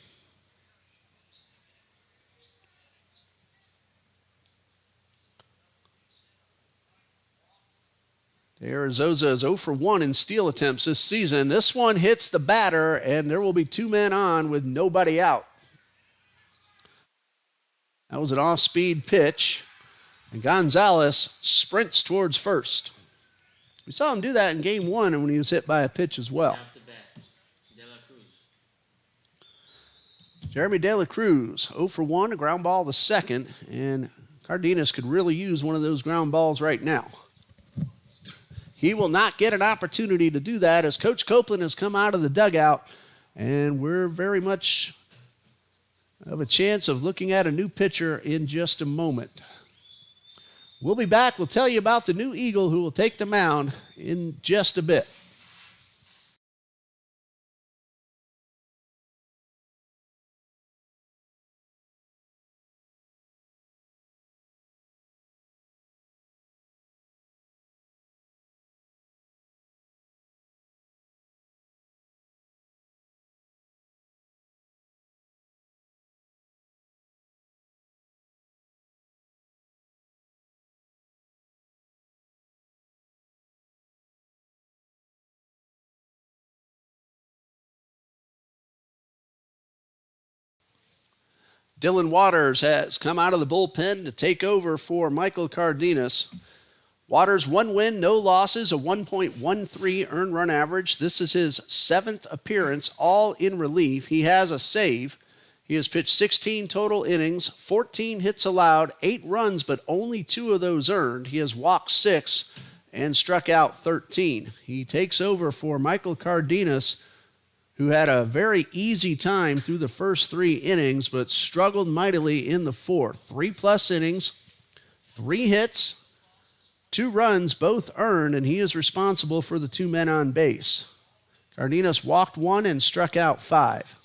De Arzosa is 0 for 1 in steal attempts this season. This one hits the batter, and there will be 2 men on with nobody out. That was an off-speed pitch, and Gonzalez sprints towards first. We saw him do that in Game 1 and when he was hit by a pitch as well. Jeremy De La Cruz, 0 for 1, a ground ball the second, and Cardenas could really use one of those ground balls right now. He will not get an opportunity to do that as Coach Copeland has come out of the dugout, and we're very much of a chance of looking at a new pitcher in just a moment. We'll be back. We'll tell you about the new Eagle who will take the mound in just a bit. Dylan Waters has come out of the bullpen to take over for Michael Cardenas. Waters, 1 win, no losses, a 1.13 earned run average. This is his 7th appearance, all in relief. He has a save. He has pitched 16 total innings, 14 hits allowed, 8 runs, but only 2 of those earned. He has walked 6 and struck out 13. He takes over for Michael Cardenas, who had a very easy time through the first 3 innings, but struggled mightily in the 4th. 3+ innings, 3 hits, 2 runs, both earned, and he is responsible for the 2 men on base. Cardenas walked 1 and struck out 5.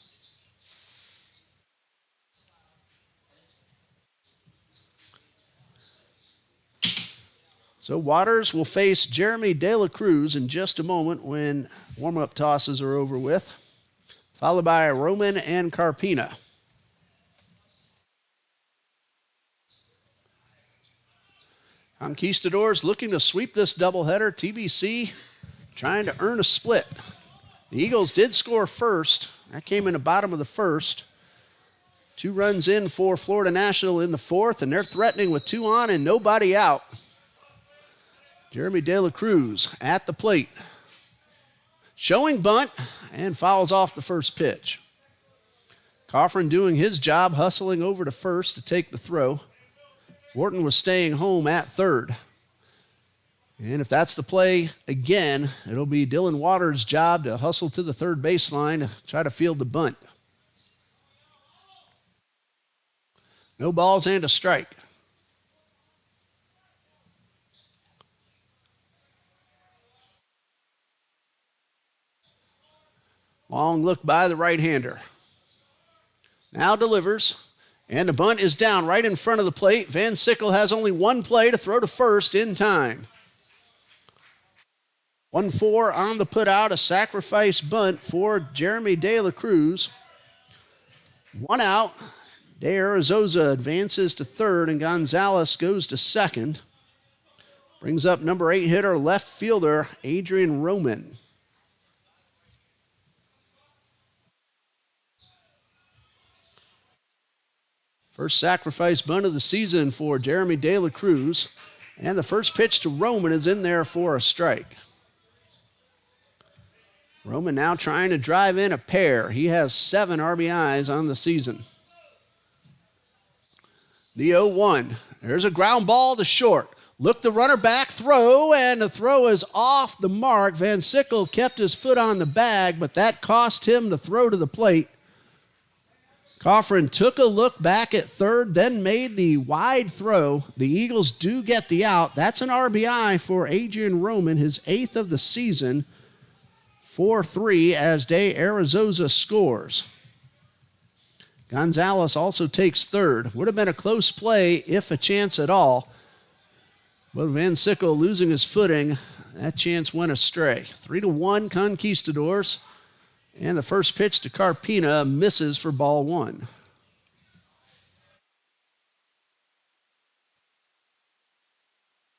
So Waters will face Jeremy De La Cruz in just a moment when warm-up tosses are over with, followed by Roman and Carpina. Conquistadors looking to sweep this doubleheader. TBC trying to earn a split. The Eagles did score first. That came in the bottom of the first. 2 runs in for Florida National in the fourth, and they're threatening with 2 on and nobody out. Jeremy De La Cruz at the plate. Showing bunt and fouls off the first pitch. Coffrin doing his job, hustling over to first to take the throw. Wharton was staying home at third. And if that's the play again, it'll be Dylan Waters' job to hustle to the third baseline to try to field the bunt. No balls and a strike. Long look by the right-hander. Now delivers, and the bunt is down right in front of the plate. Van Sickle has only 1 play to throw to first in time. 1-4 on the putout, a sacrifice bunt for Jeremy De La Cruz. 1 out. De Arizosa advances to third, and Gonzalez goes to second. Brings up number 8 hitter, left fielder, Adrian Roman. First sacrifice bunt of the season for Jeremy De La Cruz. And the first pitch to Roman is in there for a strike. Roman now trying to drive in a pair. He has 7 RBIs on the season. The 0-1. There's a ground ball to short. Look the runner back, throw, and the throw is off the mark. Van Sickle kept his foot on the bag, but that cost him the throw to the plate. Coffrin took a look back at third, then made the wide throw. The Eagles do get the out. That's an RBI for Adrian Roman, his 8th of the season. 4-3 as De Arizosa scores. Gonzalez also takes third. Would have been a close play if a chance at all. But Van Sickle losing his footing, that chance went astray. 3-1 Conquistadors. And the first pitch to Carpina misses for ball 1.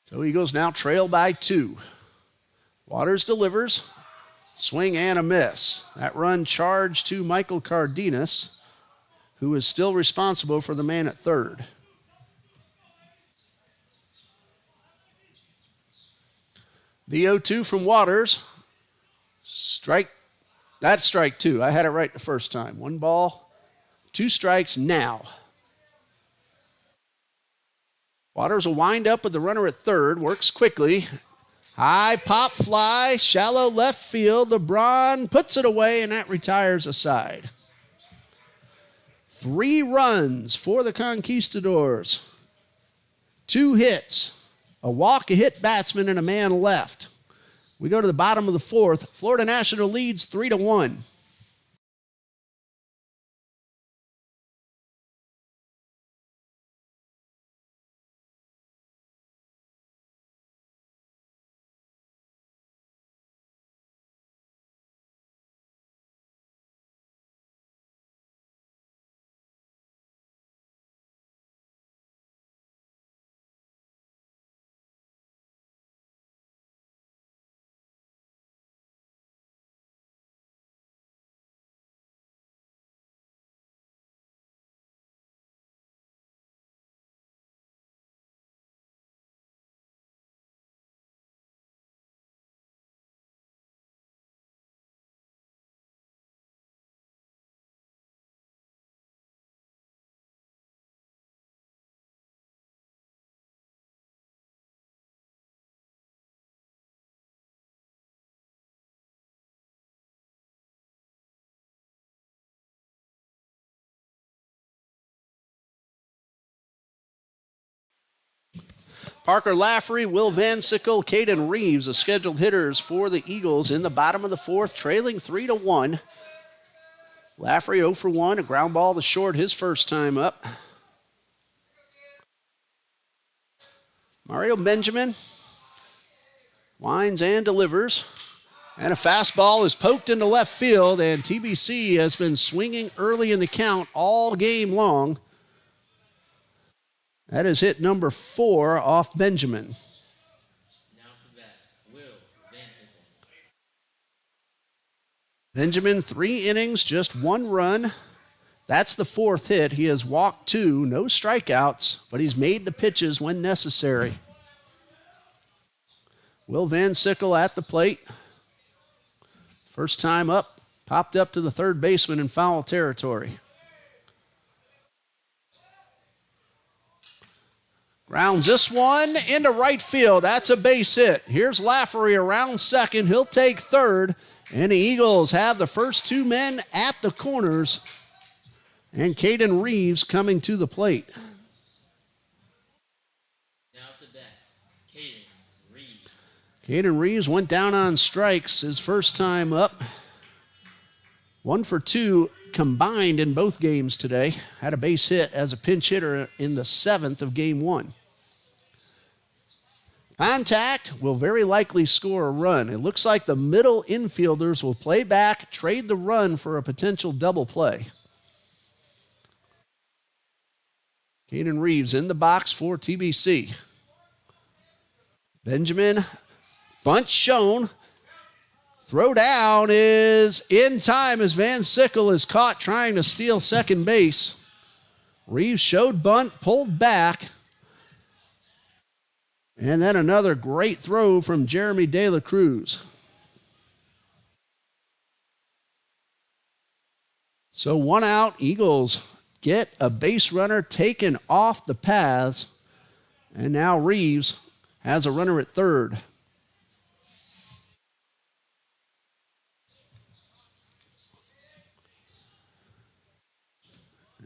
So Eagles now trail by 2. Waters delivers. Swing and a miss. That run charged to Michael Cardenas, who is still responsible for the man at third. The 0-2 from Waters. Strike. That's strike 2. I had it right the first time. 1 ball, 2 strikes now. Waters will wind up with the runner at third. Works quickly. High pop fly, shallow left field. LeBron puts it away, and that retires a side. 3 runs for the Conquistadors. 2 hits. A walk, a hit batsman, and a man left. We go to the bottom of the fourth. Florida National leads 3-1. Parker Laffery, Will Van Sickle, Caden Reeves, the scheduled hitters for the Eagles in the bottom of the fourth, trailing 3-1. Laffery 0 for 1, a ground ball to short his first time up. Mario Benjamin winds and delivers. And a fastball is poked into left field, and TBC has been swinging early in the count all game long. That is hit number 4 off Benjamin. Now to bat, Will Van Sickle. Benjamin, 3 innings, just 1 run. That's the 4th hit. He has walked 2, no strikeouts, but he's made the pitches when necessary. Will Van Sickle at the plate. First time up, popped up to the third baseman in foul territory. Grounds this one into right field. That's a base hit. Here's Laffery around second. He'll take third. And the Eagles have the first 2 men at the corners. And Caden Reeves coming to the plate. Now to bat, Caden Reeves. Caden Reeves went down on strikes his first time up. 1 for 2 combined in both games today. Had a base hit as a pinch hitter in the 7th of game 1. Contact will very likely score a run. It looks like the middle infielders will play back, trade the run for a potential double play. Caden Reeves in the box for TBC. Benjamin, bunt shown. Throw down is in time as Van Sickle is caught trying to steal second base. Reeves showed bunt, pulled back. And then another great throw from Jeremy De La Cruz. So 1 out, Eagles get a base runner taken off the paths. And now Reeves has a runner at third.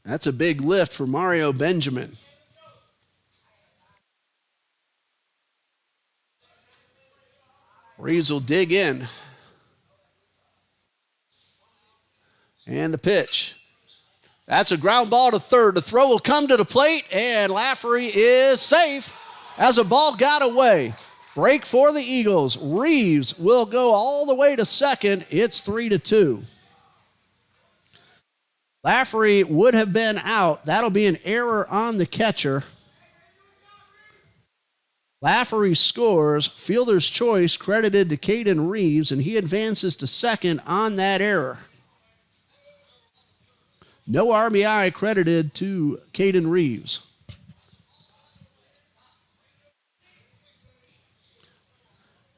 That's a big lift for Mario Benjamin. Reeves will dig in. And the pitch. That's a ground ball to third. The throw will come to the plate, and Laffery is safe as the ball got away. Break for the Eagles. Reeves will go all the way to second. It's 3-2. Laffery would have been out. That'll be an error on the catcher. Laffery scores. Fielder's choice credited to Caden Reeves, and he advances to second on that error. No RBI credited to Caden Reeves.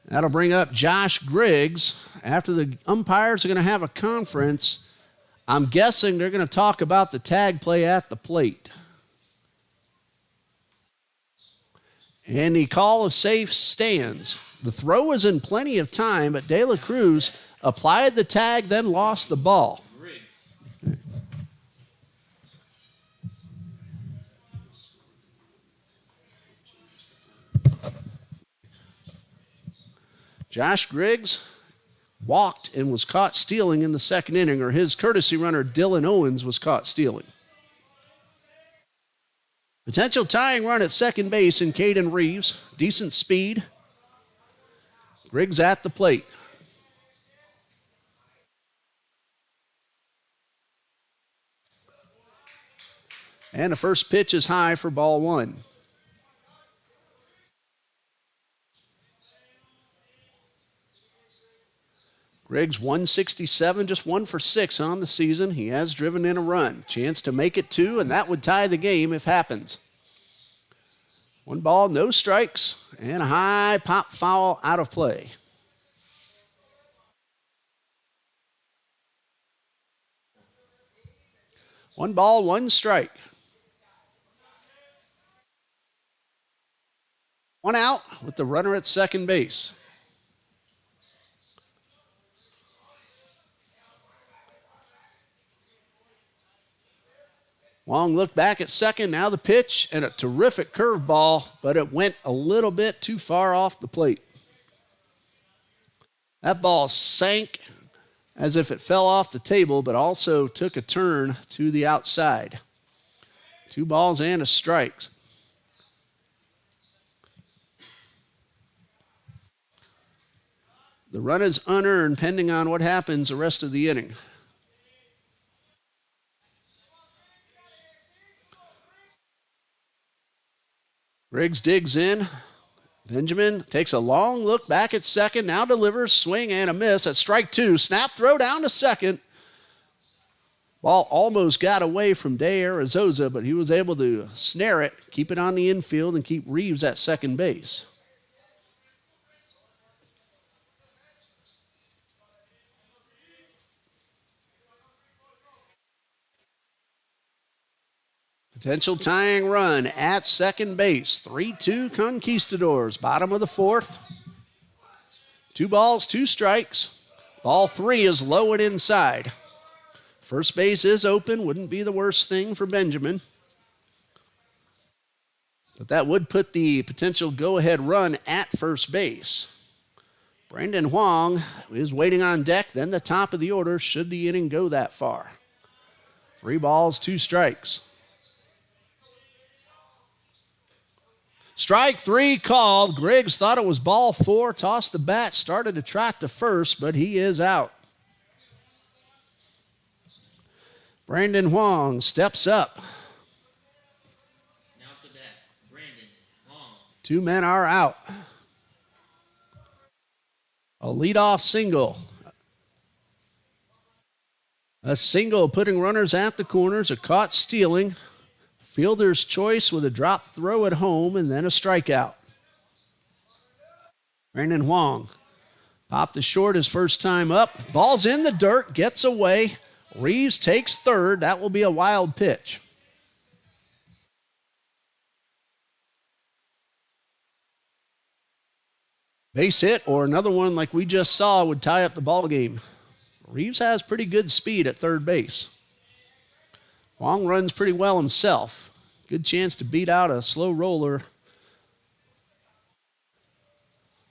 That'll bring up Josh Griggs. After the umpires are going to have a conference, I'm guessing they're going to talk about the tag play at the plate. And the call of safe stands. The throw was in plenty of time, but De La Cruz applied the tag, then lost the ball. Josh Griggs walked and was caught stealing in the second inning, or his courtesy runner Dylan Owens was caught stealing. Potential tying run at second base in Caden Reeves. Decent speed. Griggs at the plate. And the first pitch is high for ball 1. Griggs 167, just 1 for 6 on the season. He has driven in a run. Chance to make it 2, and that would tie the game if happens. 1 ball, no strikes, and a high pop foul out of play. One ball, 1 strike. 1 out with the runner at second base. Wong looked back at second. Now the pitch and a terrific curveball, but it went a little bit too far off the plate. That ball sank as if it fell off the table, but also took a turn to the outside. 2 balls and a strike. The run is unearned pending on what happens the rest of the inning. Griggs digs in. Benjamin takes a long look back at second, now delivers, swing and a miss at strike 2. Snap throw down to second. Ball almost got away from De Arizosa, but he was able to snare it, keep it on the infield, and keep Reeves at second base. Potential tying run at second base. 3-2 Conquistadors. Bottom of the 4th. 2 balls, 2 strikes. Ball 3 is low and inside. First base is open. Wouldn't be the worst thing for Benjamin. But that would put the potential go-ahead run at first base. Brandon Huang is waiting on deck, then the top of the order should the inning go that far. 3 balls, 2 strikes. Strike 3 called. Griggs thought it was ball 4, tossed the bat, started to trot to first, but he is out. Brandon Huang steps up. Now to bat, Brandon Huang. 2 men are out. A leadoff single. A single putting runners at the corners, a caught stealing. Fielder's choice with a drop throw at home and then a strikeout. Brandon Huang popped to short his first time up. Ball's in the dirt, gets away. Reeves takes third. That will be a wild pitch. Base hit or another one like we just saw would tie up the ball game. Reeves has pretty good speed at third base. Huang runs pretty well himself. Good chance to beat out a slow roller.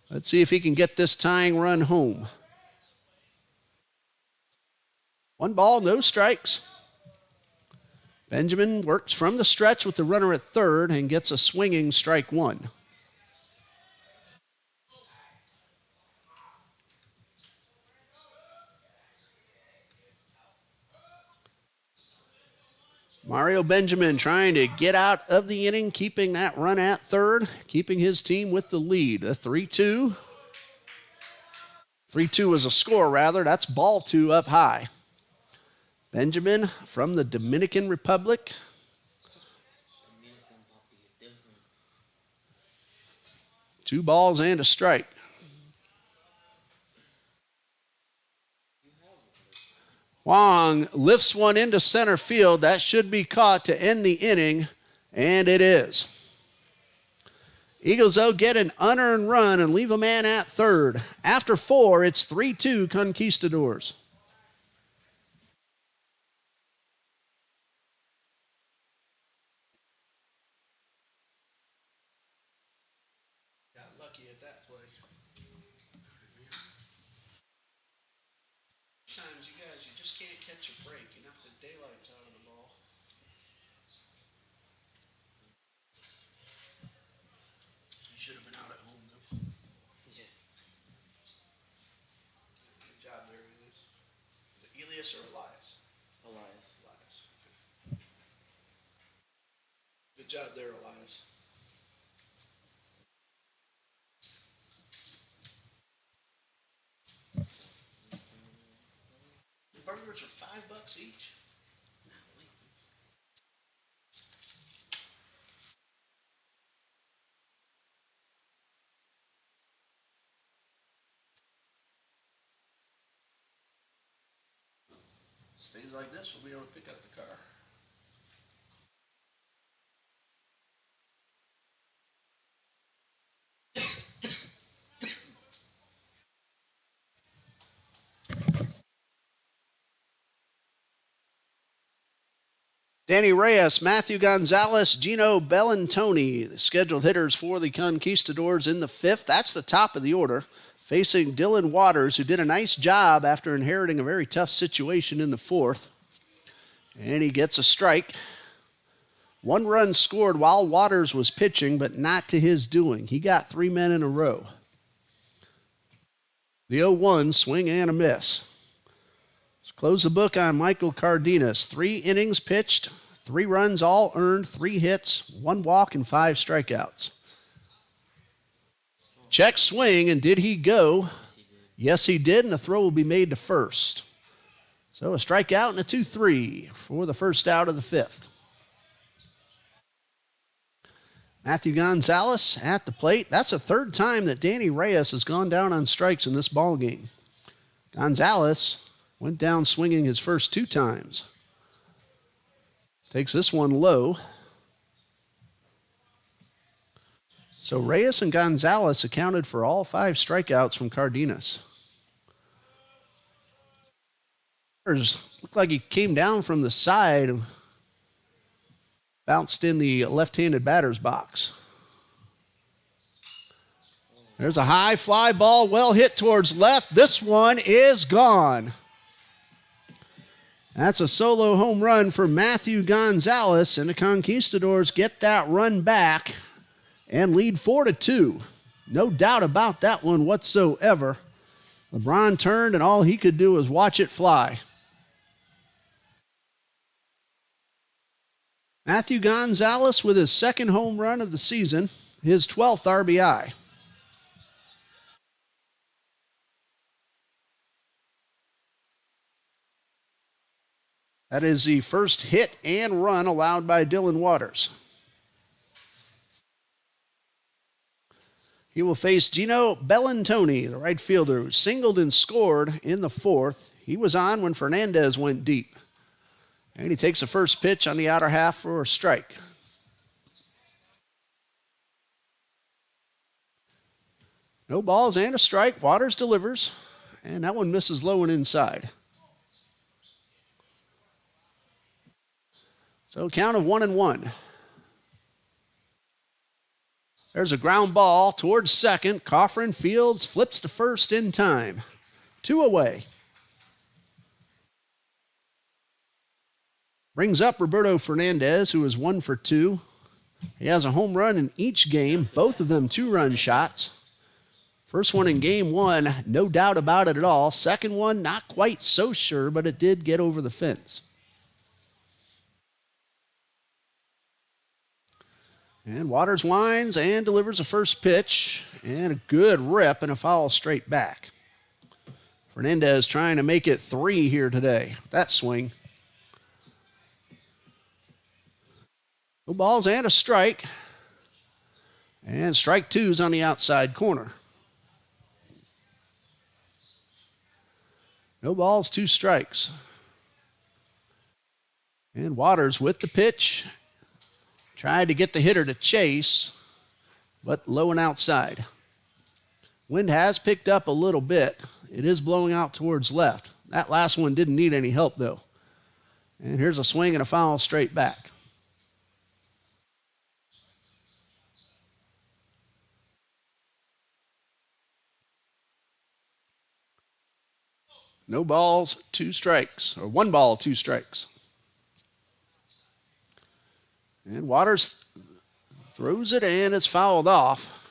Let's see if he can get this tying run home. 1 ball, no strikes. Benjamin works from the stretch with the runner at third and gets a swinging strike 1. Mario Benjamin trying to get out of the inning, keeping that run at third, keeping his team with the lead. A 3-2. 3-2 is a score, rather. That's ball 2 up high. Benjamin from the Dominican Republic. 2 balls and a strike. Huang lifts one into center field. That should be caught to end the inning, and it is. Eagles, though, get an unearned run and leave a man at third. After 4, it's 3-2 Conquistadors. Got lucky at that play. Sometimes you guys, you just can't catch a break. You knock the daylights out of the ball. You should have been out at home, though. Yeah. Good job there, Elias. Is it Elias or Elias? Elias. Elias. Good job there, Elias. The burgers are $5 each. Stays like this, we'll be able to pick up the car. Danny Reyes, Matthew Gonzalez, Gino Bellantoni, the scheduled hitters for the Conquistadors in the fifth. That's the top of the order, facing Dylan Waters, who did a nice job after inheriting a very tough situation in the fourth. And he gets a strike. 1 run scored while Waters was pitching, but not to his doing. He got 3 men in a row. The 0-1, swing and a miss. Let's close the book on Michael Cardenas. 3 innings pitched, 3 runs all earned, 3 hits, 1 walk, and 5 strikeouts. Check swing, and did he go? Yes, he did, and the throw will be made to first. So a strikeout and a 2-3 for the first out of the fifth. Matthew Gonzalez at the plate. That's the third time that Danny Reyes has gone down on strikes in this ball game. Gonzalez went down swinging his first 2 times. Takes this one low. So Reyes and Gonzalez accounted for all 5 strikeouts from Cardenas. Looked like he came down from the side and bounced in the left-handed batter's box. There's a high fly ball, well hit towards left. This one is gone. That's a solo home run for Matthew Gonzalez, and the Conquistadors get that run back and lead 4-2. No doubt about that one whatsoever. LeBron turned, and all he could do was watch it fly. Matthew Gonzalez with his 2nd home run of the season, his 12th RBI. That is the first hit and run allowed by Dylan Waters. He will face Gino Bellantoni, the right fielder, who singled and scored in the 4th. He was on when Fernandez went deep. And he takes the first pitch on the outer half for a strike. No balls and a strike. Waters delivers. And that one misses low and inside. So count of 1-1. There's a ground ball towards second. Coffrin fields, flips to first in time. 2 away. Brings up Roberto Fernandez, who is 1 for 2. He has a home run in each game, both of them 2-run shots. First one in game 1, no doubt about it at all. Second one, not quite so sure, but it did get over the fence. And Waters winds and delivers a first pitch, and a good rip and a foul straight back. Fernandez trying to make it 3 here today. That swing. No balls and a strike. And strike 2's on the outside corner. No balls, 2 strikes. And Waters with the pitch. Tried to get the hitter to chase, but low and outside. Wind has picked up a little bit. It is blowing out towards left. That last one didn't need any help, though. And here's a swing and a foul straight back. No balls, 2 strikes, or 1 ball, 2 strikes. And Waters throws it, and it's fouled off.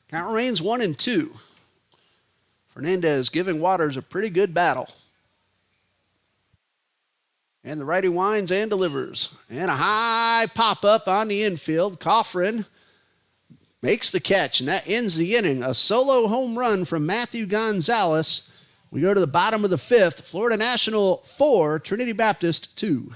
Count remains 1-2. Fernandez giving Waters a pretty good battle. And the righty winds and delivers. And a high pop-up on the infield. Coffrin makes the catch, and that ends the inning. A solo home run from Matthew Gonzalez. We go to the bottom of the 5th. Florida National 4, Trinity Baptist 2.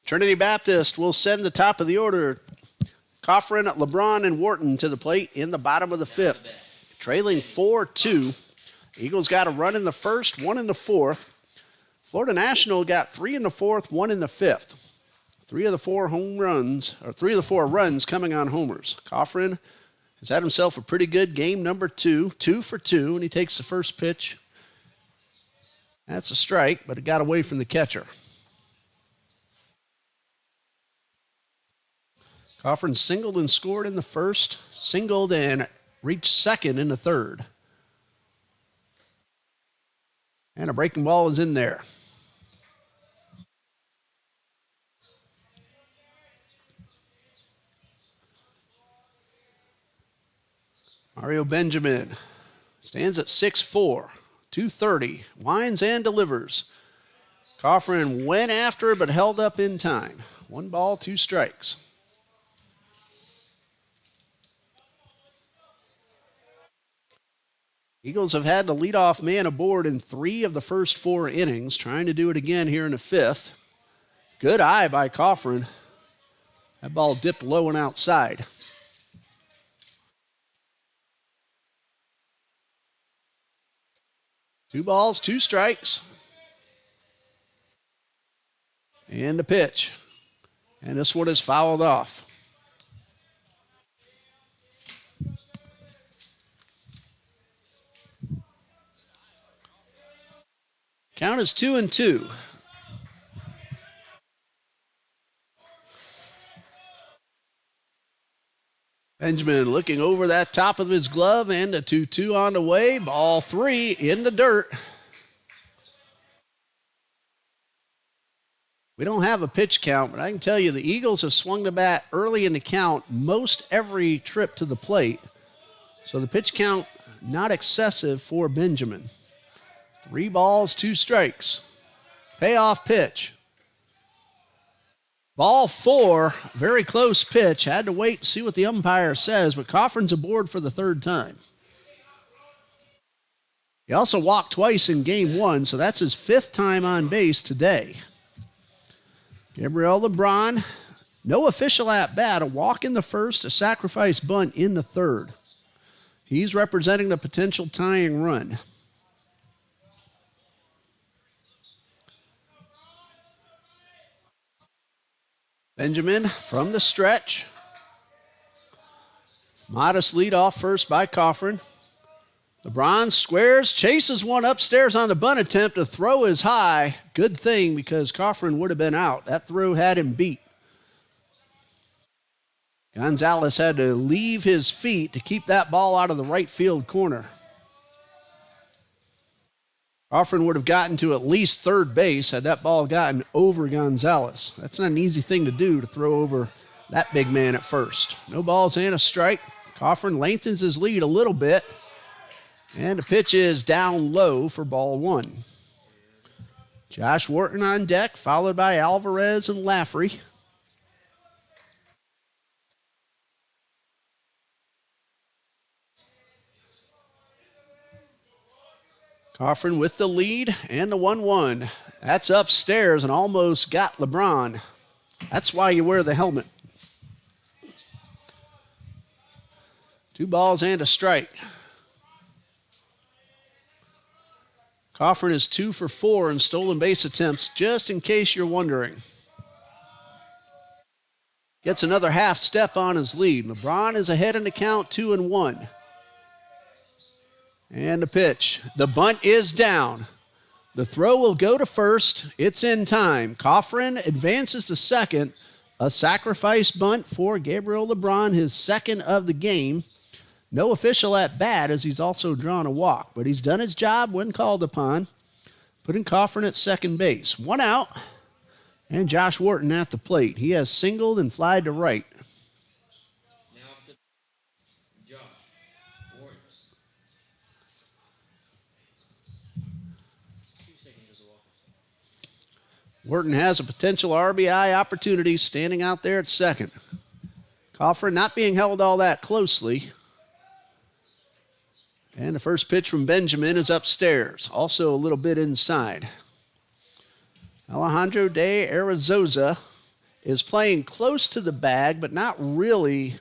Trinity Baptist will send the top of the order. Coffrin, LeBron, and Wharton to the plate in the bottom of the fifth. Trailing 4-2. Eagles got a run in the first, one in the fourth. Florida National got 3 in the fourth, 1 in the fifth. 3 of the 4 runs coming on homers. Coffrin has had himself a pretty good game number 2, 2 for 2, and he takes the first pitch. That's a strike, but it got away from the catcher. Coffrin singled and scored in the first, singled and reached second in the third. And a breaking ball is in there. Mario Benjamin stands at 6'4", 230, winds and delivers. Coffrin went after but held up in time. 1 ball, 2 strikes. Eagles have had the leadoff man aboard in 3 of the first 4 innings, trying to do it again here in the 5th. Good eye by Coffrin. That ball dipped low and outside. Two balls, 2 strikes. And the pitch. And this one is fouled off. Count is 2-2. Benjamin looking over that top of his glove, and a 2-2 on the way. Ball 3 in the dirt. We don't have a pitch count, but I can tell you the Eagles have swung the bat early in the count most every trip to the plate. So the pitch count not excessive for Benjamin. 3 balls, 2 strikes. Payoff pitch. Ball 4, very close pitch. Had to wait and see what the umpire says, but Coffrin's aboard for the 3rd time. He also walked twice in game 1, so that's his 5th time on base today. Gabriel LeBron, no official at bat, a walk in the first, a sacrifice bunt in the 3rd. He's representing the potential tying run. Benjamin from the stretch. Modest lead off first by Coffrin. LeBron squares, chases one upstairs on the bunt attempt. The throw is high. Good thing because Coffrin would have been out. That throw had him beat. Gonzalez had to leave his feet to keep that ball out of the right field corner. Coffrin would have gotten to at least 3rd base had that ball gotten over Gonzalez. That's not an easy thing to do, to throw over that big man at first. No balls and a strike. Coffrin lengthens his lead a little bit. And the pitch is down low for ball 1. Josh Wharton on deck, followed by Alvarez and Laffrey. Coffrin with the lead and the 1-1. That's upstairs and almost got LeBron. That's why you wear the helmet. 2 balls and a strike. Coffrin is 2 for 4 in stolen base attempts, just in case you're wondering. Gets another half step on his lead. LeBron is ahead in the count, 2-1. And the pitch. The bunt is down. The throw will go to first. It's in time. Coffrin advances to second. A sacrifice bunt for Gabriel LeBron, his 2nd of the game. No official at bat, as he's also drawn a walk, but he's done his job when called upon. Putting Coffrin at 2nd base. 1 out, and Josh Wharton at the plate. He has singled and flied to right. Now Josh Wharton. 2 seconds as a walk. Wharton has a potential RBI opportunity standing out there at 2nd. Coffrin not being held all that closely. And the first pitch from Benjamin is upstairs, also a little bit inside. Alejandro de Arizosa is playing close to the bag, but not really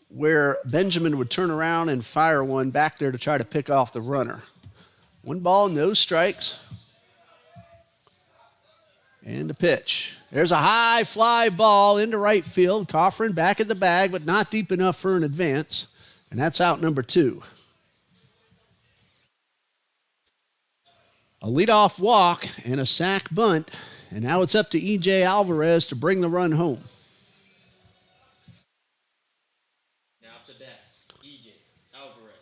where Benjamin would turn around and fire one back there to try to pick off the runner. 1 ball, no strikes. And the pitch. There's a high fly ball into right field. Coffrin back at the bag, but not deep enough for an advance. And that's out number 2. A leadoff walk and a sac bunt. And now it's up to E.J. Alvarez to bring the run home. Now up to bat, E.J. Alvarez.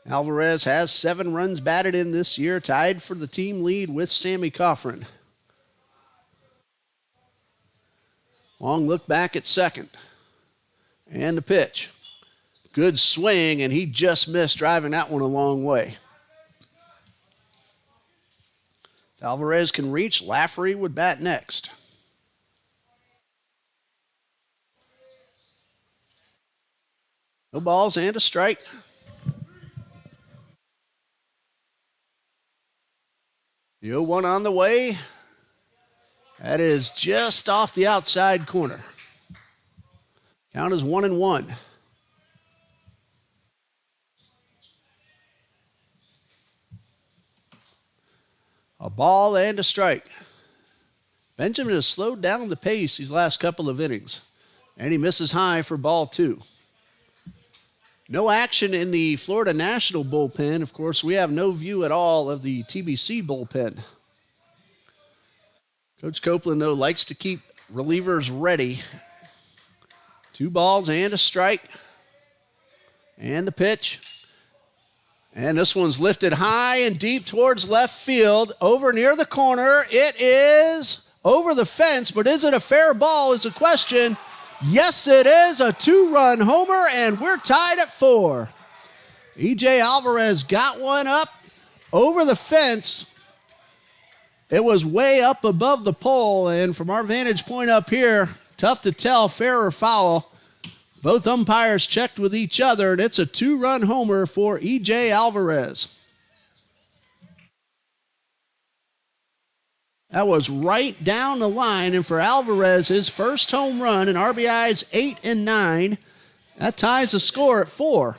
Alvarez has 7 runs batted in this year, tied for the team lead with Sammy Coffrin. Long look back at second. And the pitch. Good swing, and he just missed, driving that one a long way. If Alvarez can reach, Lafferty would bat next. No balls and a strike. The 0-1 on the way. That is just off the outside corner. Count is 1-1. A ball and a strike. Benjamin has slowed down the pace these last couple of innings. And he misses high for ball 2. No action in the Florida National bullpen. Of course, we have no view at all of the TBC bullpen. Coach Copeland, though, likes to keep relievers ready. 2 balls and a strike. And the pitch. And this one's lifted high and deep towards left field. Over near the corner. It is over the fence, but is it a fair ball is the question. Yes, it is a 2-run homer, and we're tied at 4. E.J. Alvarez got one up over the fence. It was way up above the pole, and from our vantage point up here, tough to tell, fair or foul. Both umpires checked with each other, and it's a 2-run homer for E.J. Alvarez. That was right down the line, and for Alvarez, his first home run, and RBI's 8 and 9. That ties the score at 4.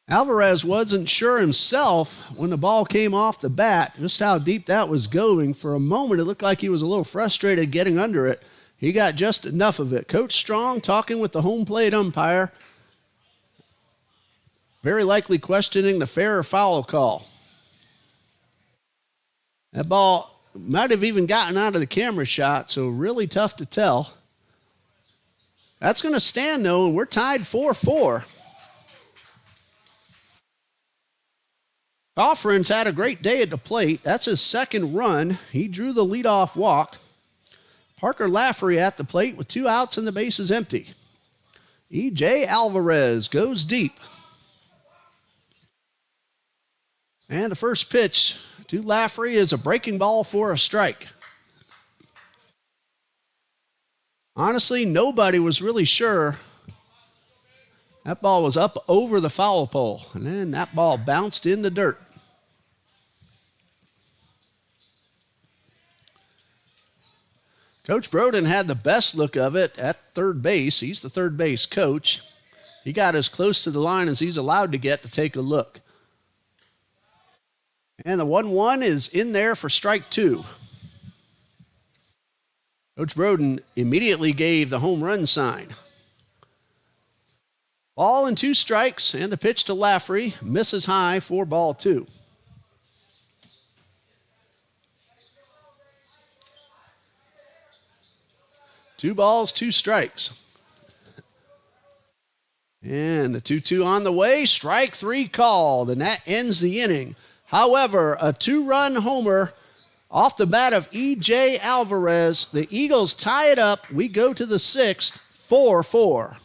Alvarez wasn't sure himself when the ball came off the bat, just how deep that was going. For a moment, it looked like he was a little frustrated getting under it. He got just enough of it. Coach Strong talking with the home plate umpire, very likely questioning the fair or foul call. That ball might have even gotten out of the camera shot, so really tough to tell. That's going to stand, though, and we're tied 4-4. Coffrin's had a great day at the plate. That's his second run. He drew the leadoff walk. Parker Lafferty at the plate with 2 outs and the bases empty. E.J. Alvarez goes deep. And the first pitch to Lafferty is a breaking ball for a strike. Honestly, nobody was really sure. That ball was up over the foul pole, and then that ball bounced in the dirt. Coach Broden had the best look of it at third base. He's the third base coach. He got as close to the line as he's allowed to get to take a look. And the 1-1 is in there for strike 2. Coach Broden immediately gave the home run sign. Ball and 2 strikes, and the pitch to Lafferty misses high for ball 2. Two balls, 2 strikes. And the 2-2 on the way, strike 3 called, and that ends the inning. However, a 2-run homer off the bat of E.J. Alvarez. The Eagles tie it up. We go to the 6th, 4-4.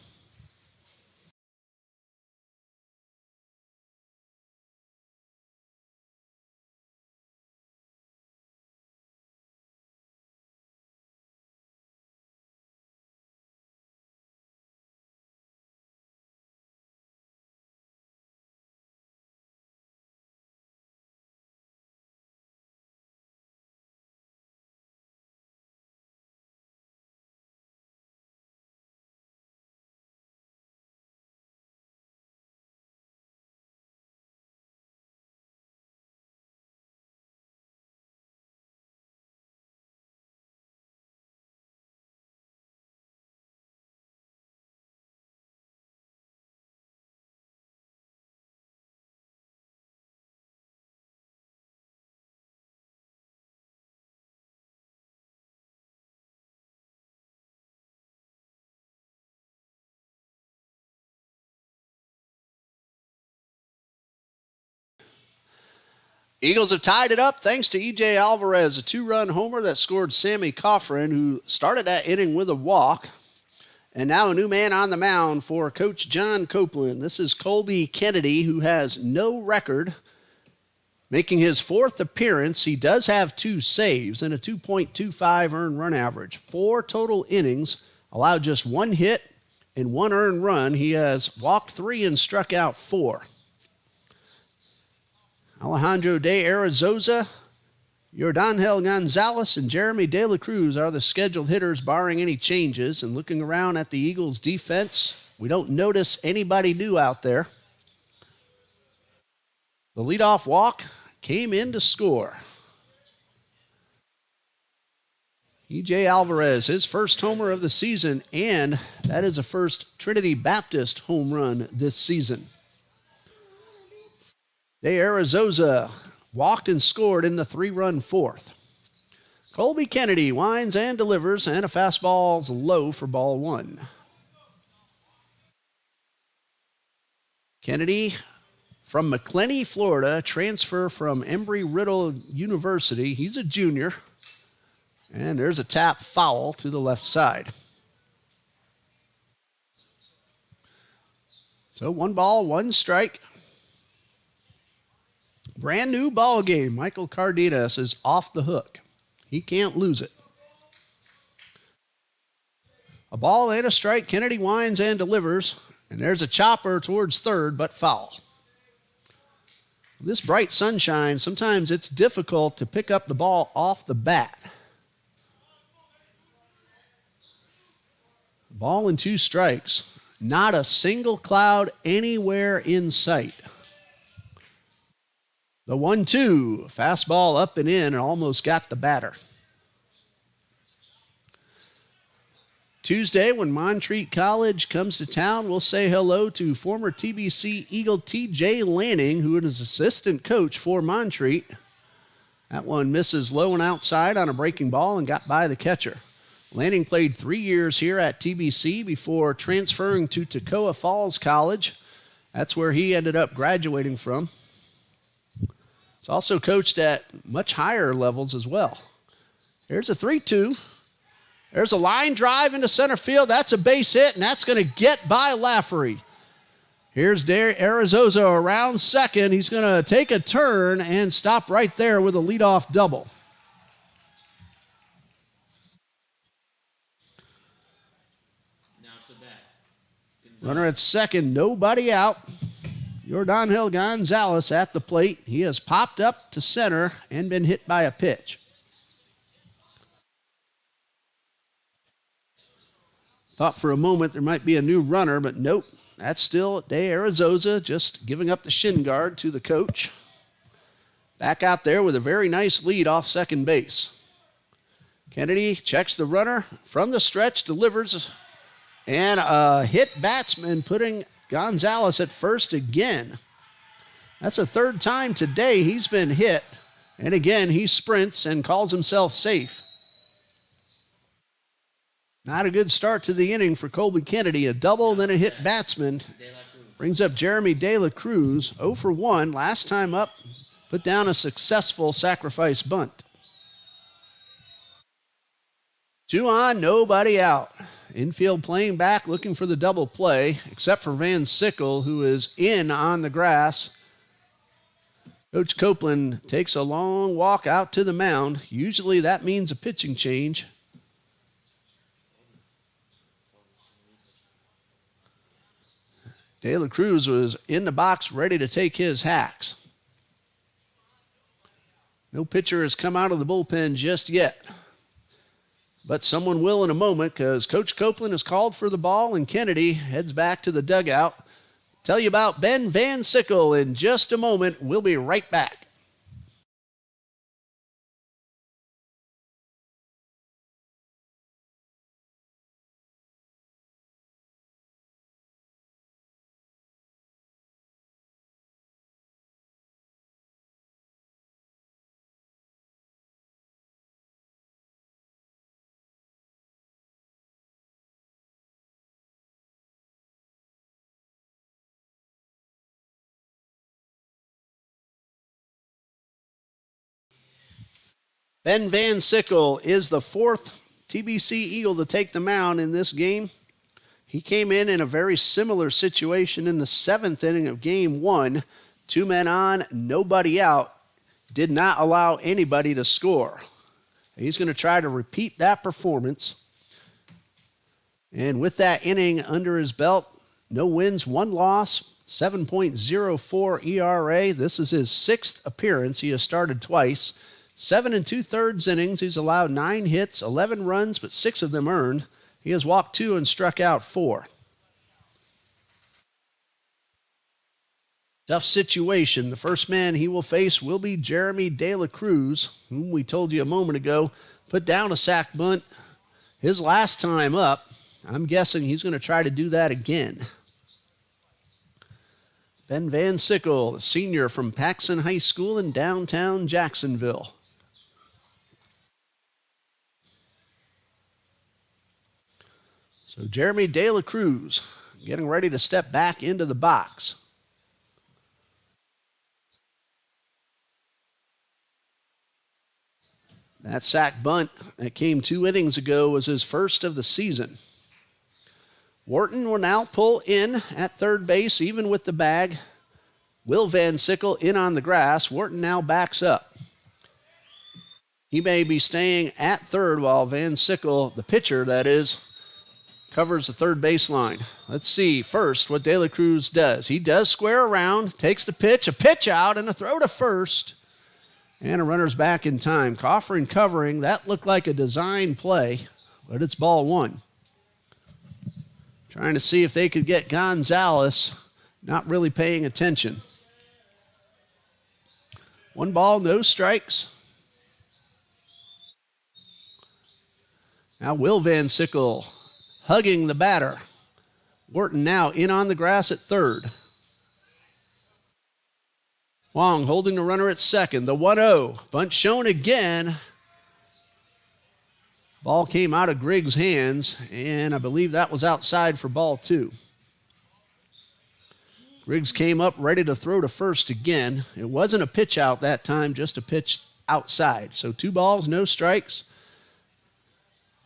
Eagles have tied it up thanks to E.J. Alvarez, a two-run homer that scored Sammy Coffrin, who started that inning with a walk. And now a new man on the mound for Coach John Copeland. This is Colby Kennedy, who has no record. Making his fourth appearance, he does have 2 saves and a 2.25 earned run average. 4 total innings, allowed just 1 hit and 1 earned run. He has walked 3 and struck out 4. Alejandro de Arazosa, Yordanhel Gonzalez, and Jeremy De La Cruz are the scheduled hitters barring any changes. And looking around at the Eagles' defense, we don't notice anybody new out there. The leadoff walk came in to score. E.J. Alvarez, his first homer of the season, and that is a first Trinity Baptist home run this season. De Arazosa walked and scored in the 3-run fourth. Colby Kennedy winds and delivers, and a fastball's low for ball 1. Kennedy from McClenny, Florida, transfer from Embry-Riddle University. He's a junior. And there's a tap foul to the left side. So 1 ball, 1 strike. Brand new ball game. Michael Cardenas is off the hook. He can't lose it. A ball and a strike. Kennedy winds and delivers. And there's a chopper towards third, but foul. This bright sunshine, sometimes it's difficult to pick up the ball off the bat. Ball and 2 strikes. Not a single cloud anywhere in sight. The 1-2, fastball up and in, and almost got the batter. Tuesday, when Montreat College comes to town, we'll say hello to former TBC Eagle T.J. Lanning, who is assistant coach for Montreat. That one misses low and outside on a breaking ball and got by the catcher. Lanning played 3 years here at TBC before transferring to Toccoa Falls College. That's where he ended up graduating from. He's also coached at much higher levels as well. Here's a 3-2. There's a line drive into center field. That's a base hit, and that's going to get by Lafferty. Here's Arazosa around second. He's going to take a turn and stop right there with a leadoff double. Now to bat. Runner at second, nobody out. Yordanhel Gonzalez at the plate. He has popped up to center and been hit by a pitch. Thought for a moment there might be a new runner, but nope. That's still De Arazosa just giving up the shin guard to the coach. Back out there with a very nice lead off second base. Kennedy checks the runner from the stretch, delivers, and a hit batsman putting Gonzalez at first again. That's the 3rd time today he's been hit. And again, he sprints and calls himself safe. Not a good start to the inning for Colby Kennedy. A double, then a hit batsman. Brings up Jeremy De La Cruz. 0 for 1. Last time up, put down a successful sacrifice bunt. 2 on, nobody out. Infield playing back, looking for the double play, except for Van Sickle, who is in on the grass. Coach Copeland takes a long walk out to the mound. Usually that means a pitching change. De La Cruz was in the box ready to take his hacks. No pitcher has come out of the bullpen just yet. But someone will in a moment, because Coach Copeland has called for the ball and Kennedy heads back to the dugout. Tell you about Ben Van Sickle in just a moment. We'll be right back. Ben Van Sickle is the fourth TBC Eagle to take the mound in this game. He came in a very similar situation in the seventh inning of game one. 2 men on, nobody out. Did not allow anybody to score. He's going to try to repeat that performance. And with that inning under his belt, no wins, 1 loss, 7.04 ERA. This is his 6th appearance. He has started twice. 7 2/3 innings. He's allowed 9 hits, 11 runs, but 6 of them earned. He has walked 2 and struck out 4. Tough situation. The first man he will face will be Jeremy De La Cruz, whom we told you a moment ago put down a sac bunt his last time up. I'm guessing he's going to try to do that again. Ben Van Sickle, a senior from Paxson High School in downtown Jacksonville. So Jeremy De La Cruz getting ready to step back into the box. That sac bunt that came 2 innings ago was his first of the season. Wharton will now pull in at third base, even with the bag. Will Van Sickle in on the grass. Wharton now backs up. He may be staying at third while Van Sickle, the pitcher that is, covers the third baseline. Let's see first what De La Cruz does. He does square around, takes the pitch, a pitch out, and a throw to first. And a runner's back in time. Coffrin covering. That looked like a design play, but it's ball 1. Trying to see if they could get Gonzalez, not really paying attention. 1 ball, no strikes. Now Will Van Sickle hugging the batter. Wharton now in on the grass at third. Wong holding the runner at second. The 1-0. Bunt shown again. Ball came out of Griggs' hands, and I believe that was outside for ball 2. Griggs came up ready to throw to first again. It wasn't a pitch out that time, just a pitch outside. So 2 balls, no strikes.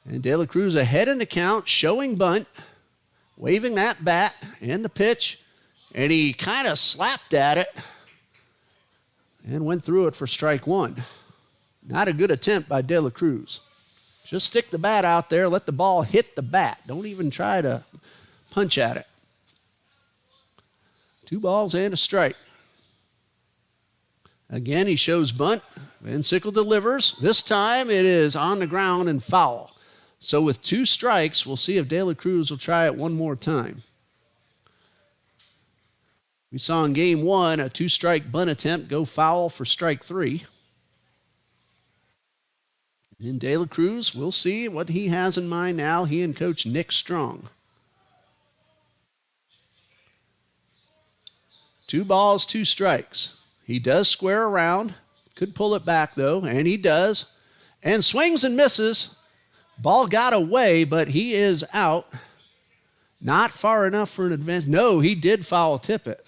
And De La Cruz ahead in the count, showing bunt, waving that bat and the pitch, and he kind of slapped at it and went through it for strike 1. Not a good attempt by De La Cruz. Just stick the bat out there, let the ball hit the bat. Don't even try to punch at it. 2 balls and a strike. Again, he shows bunt. Van Sickle delivers. This time it is on the ground and foul. So with 2 strikes, we'll see if De La Cruz will try it one more time. We saw in game 1 a 2-strike bunt attempt go foul for strike 3. And De La Cruz, we'll see what he has in mind now, he and Coach Nick Strong. 2 balls, 2 strikes. He does square around. Could pull it back, though, and he does. And swings and misses. Ball got away, but he is out. Not far enough for an advance. No, he did foul tip it.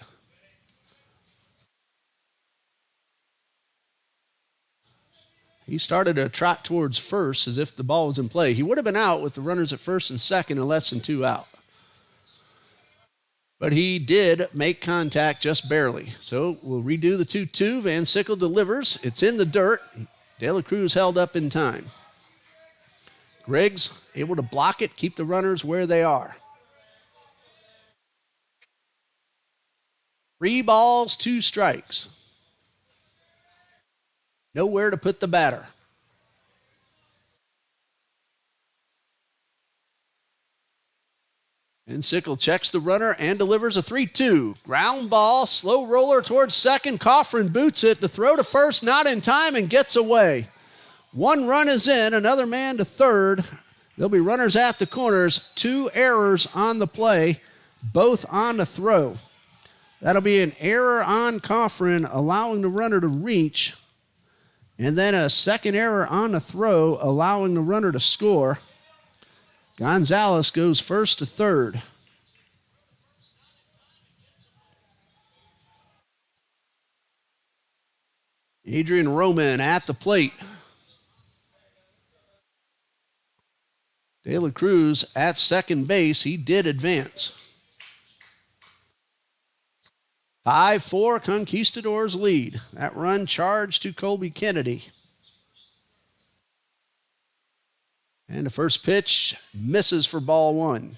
He started to trot towards first as if the ball was in play. He would have been out with the runners at first and second and less than 2 out. But he did make contact just barely. So we'll redo the 2-2. Van Sickle delivers. It's in the dirt. De La Cruz held up in time. Griggs able to block it, keep the runners where they are. 3 balls, 2 strikes. Nowhere to put the batter. And Sickle checks the runner and delivers a 3-2. Ground ball, slow roller towards second. Coffrin boots it. The throw to first, not in time, and gets away. 1 run is in, another man to third. There'll be runners at the corners. 2 errors on the play, both on the throw. That'll be an error on Coffrin, allowing the runner to reach. And then a second error on the throw, allowing the runner to score. Gonzalez goes first to third. Adrian Roman at the plate. De La Cruz at second base. He did advance. 5-4 Conquistadors lead. That run charged to Colby Kennedy. And the first pitch misses for ball one.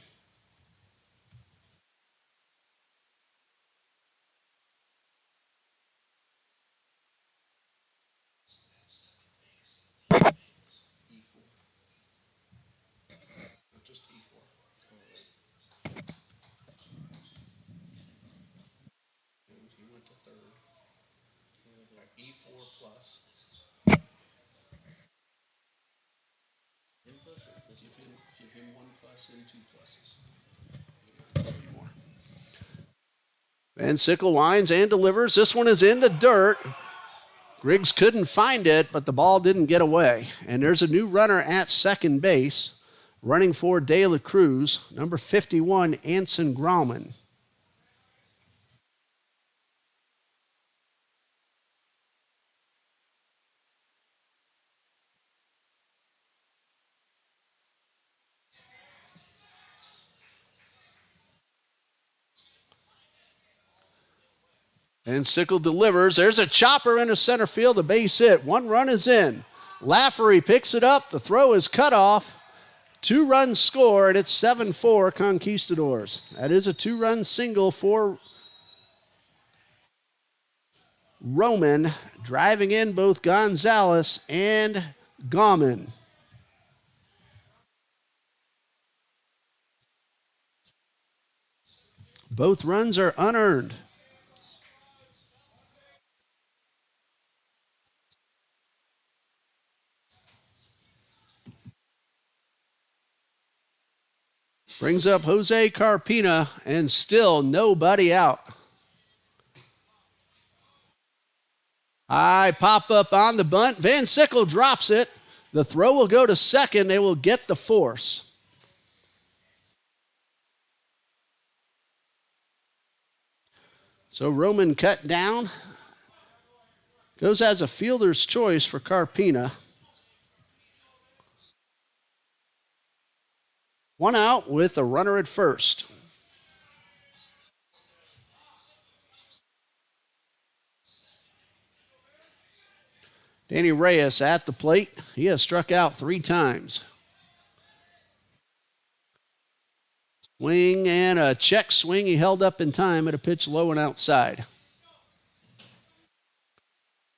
Van Sickle winds and delivers. This one is in the dirt. Griggs couldn't find it, but the ball didn't get away. And there's a new runner at second base, running for De La Cruz, number 51, Anson Grauman. And Sickle delivers. There's a chopper into center field, a base hit. One run is in. Lafferty picks it up. The throw is cut off. 2 runs score, and it's 7-4 Conquistadors. That is a 2-run single for Roman, driving in both Gonzalez and Gauman. Both runs are unearned. Brings up Jose Carpina, and still nobody out. High pop up on the bunt. Van Sickle drops it. The throw will go to second. They will get the force. So Roman cut down. Goes as a fielder's choice for Carpina. 1 out with a runner at first. Danny Reyes at the plate. He has struck out 3 times. Swing and a check swing. He held up in time at a pitch low and outside.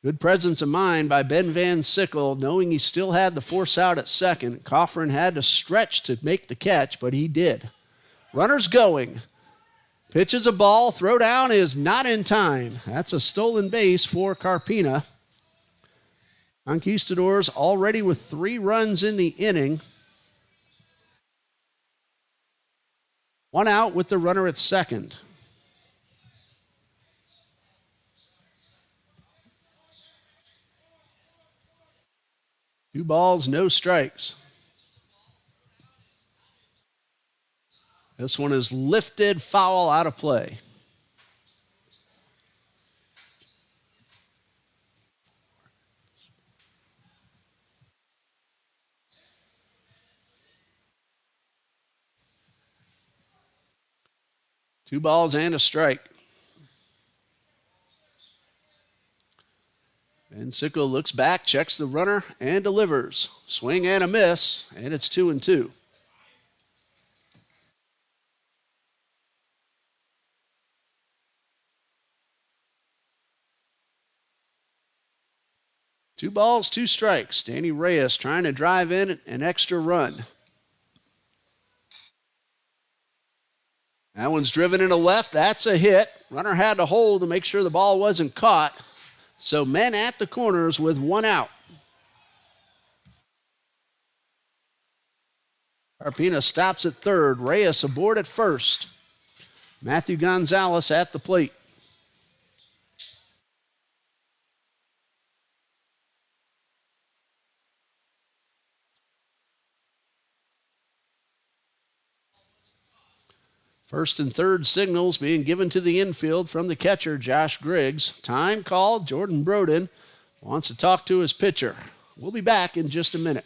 Good presence of mind by Ben Van Sickle, knowing he still had the force out at second. Coffrin had to stretch to make the catch, but he did. Runner's going. Pitches a ball. Throw down is not in time. That's a stolen base for Carpina. Conquistadors already with 3 runs in the inning. 1 out with the runner at second. Two balls, no strikes. This one is lifted, foul, out of play. Two balls and a strike. And Sickle looks back, checks the runner, and delivers. Swing and a miss, and it's 2-2. Two balls, 2 strikes. Danny Reyes trying to drive in an extra run. That one's driven into left. That's a hit. Runner had to hold to make sure the ball wasn't caught. So men at the corners with 1 out. Carpina stops at third. Reyes aboard at first. Matthew Gonzalez at the plate. First and third signals being given to the infield from the catcher, Josh Griggs. Time called. Jordan Broden wants to talk to his pitcher. We'll be back in just a minute.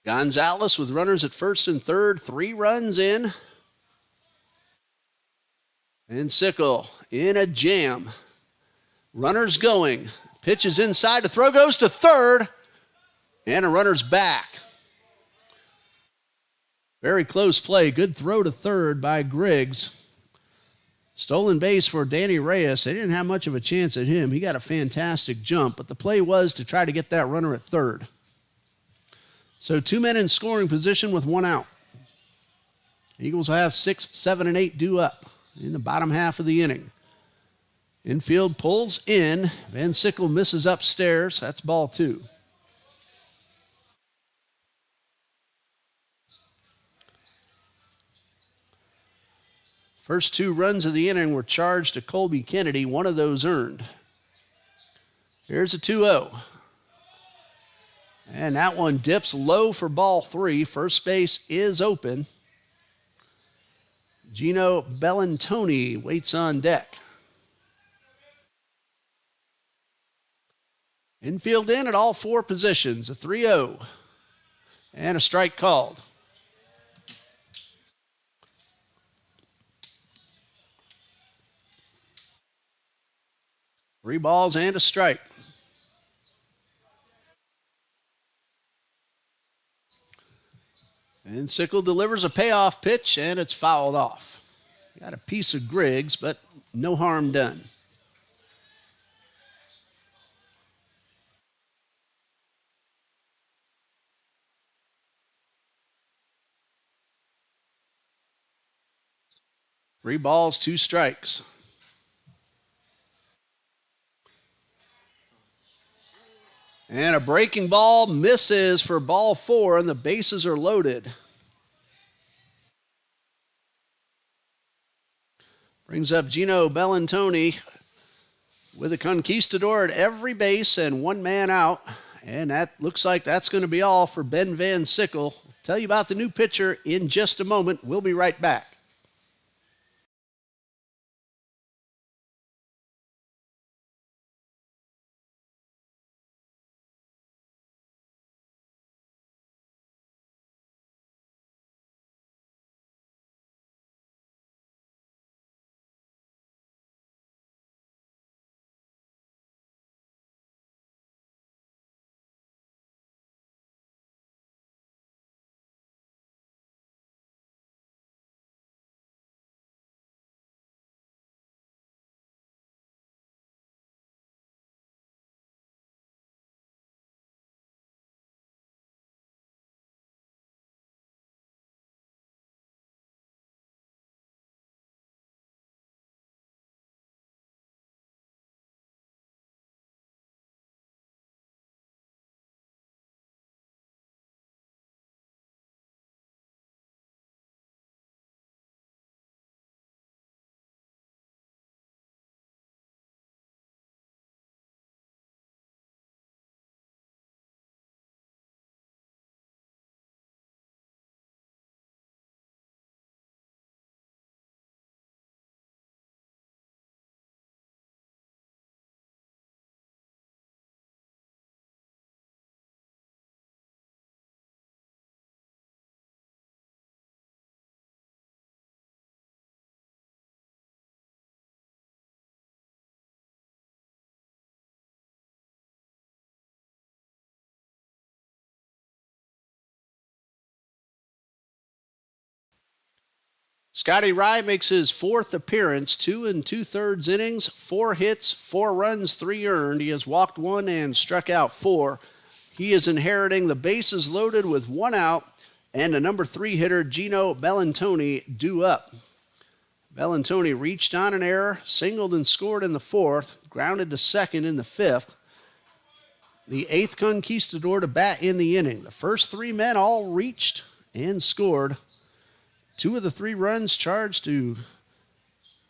Gonzalez with runners at first and third, 3 runs in. And Sickle in a jam. Runners going. Pitch is inside. The throw goes to third. And a runner's back. Very close play. Good throw to third by Griggs. Stolen base for Danny Reyes. They didn't have much of a chance at him. He got a fantastic jump, but the play was to try to get that runner at third. So 2 men in scoring position with 1 out. Eagles will have 6, 7, and 8 due up in the bottom half of the inning. Infield pulls in. Van Sickle misses upstairs. That's ball 2. First 2 runs of the inning were charged to Colby Kennedy. 1 of those earned. Here's a 2-0. And that one dips low for ball 3. First base is open. Gino Bellantoni waits on deck. Infield in at all 4 positions. A 3-0. And a strike called. Three balls and a strike. And Sickle delivers a payoff pitch, and it's fouled off. Got a piece of Griggs, but no harm done. Three balls, 2 strikes. And a breaking ball misses for ball 4, and the bases are loaded. Brings up Gino Bellantoni with a conquistador at every base and 1 man out. And that looks like that's going to be all for Ben Van Sickle. I'll tell you about the new pitcher in just a moment. We'll be right back. Scotty Rye makes his 4th appearance, 2 2/3 innings, 4 hits, 4 runs, 3 earned. He has walked 1 and struck out 4. He is inheriting the bases loaded with 1 out and a number 3 hitter, Gino Bellantoni, due up. Bellantoni reached on an error, singled and scored in the 4th, grounded to second in the 5th. The 8th conquistador to bat in the inning. The first 3 men all reached and scored. 2 of the 3 runs charged to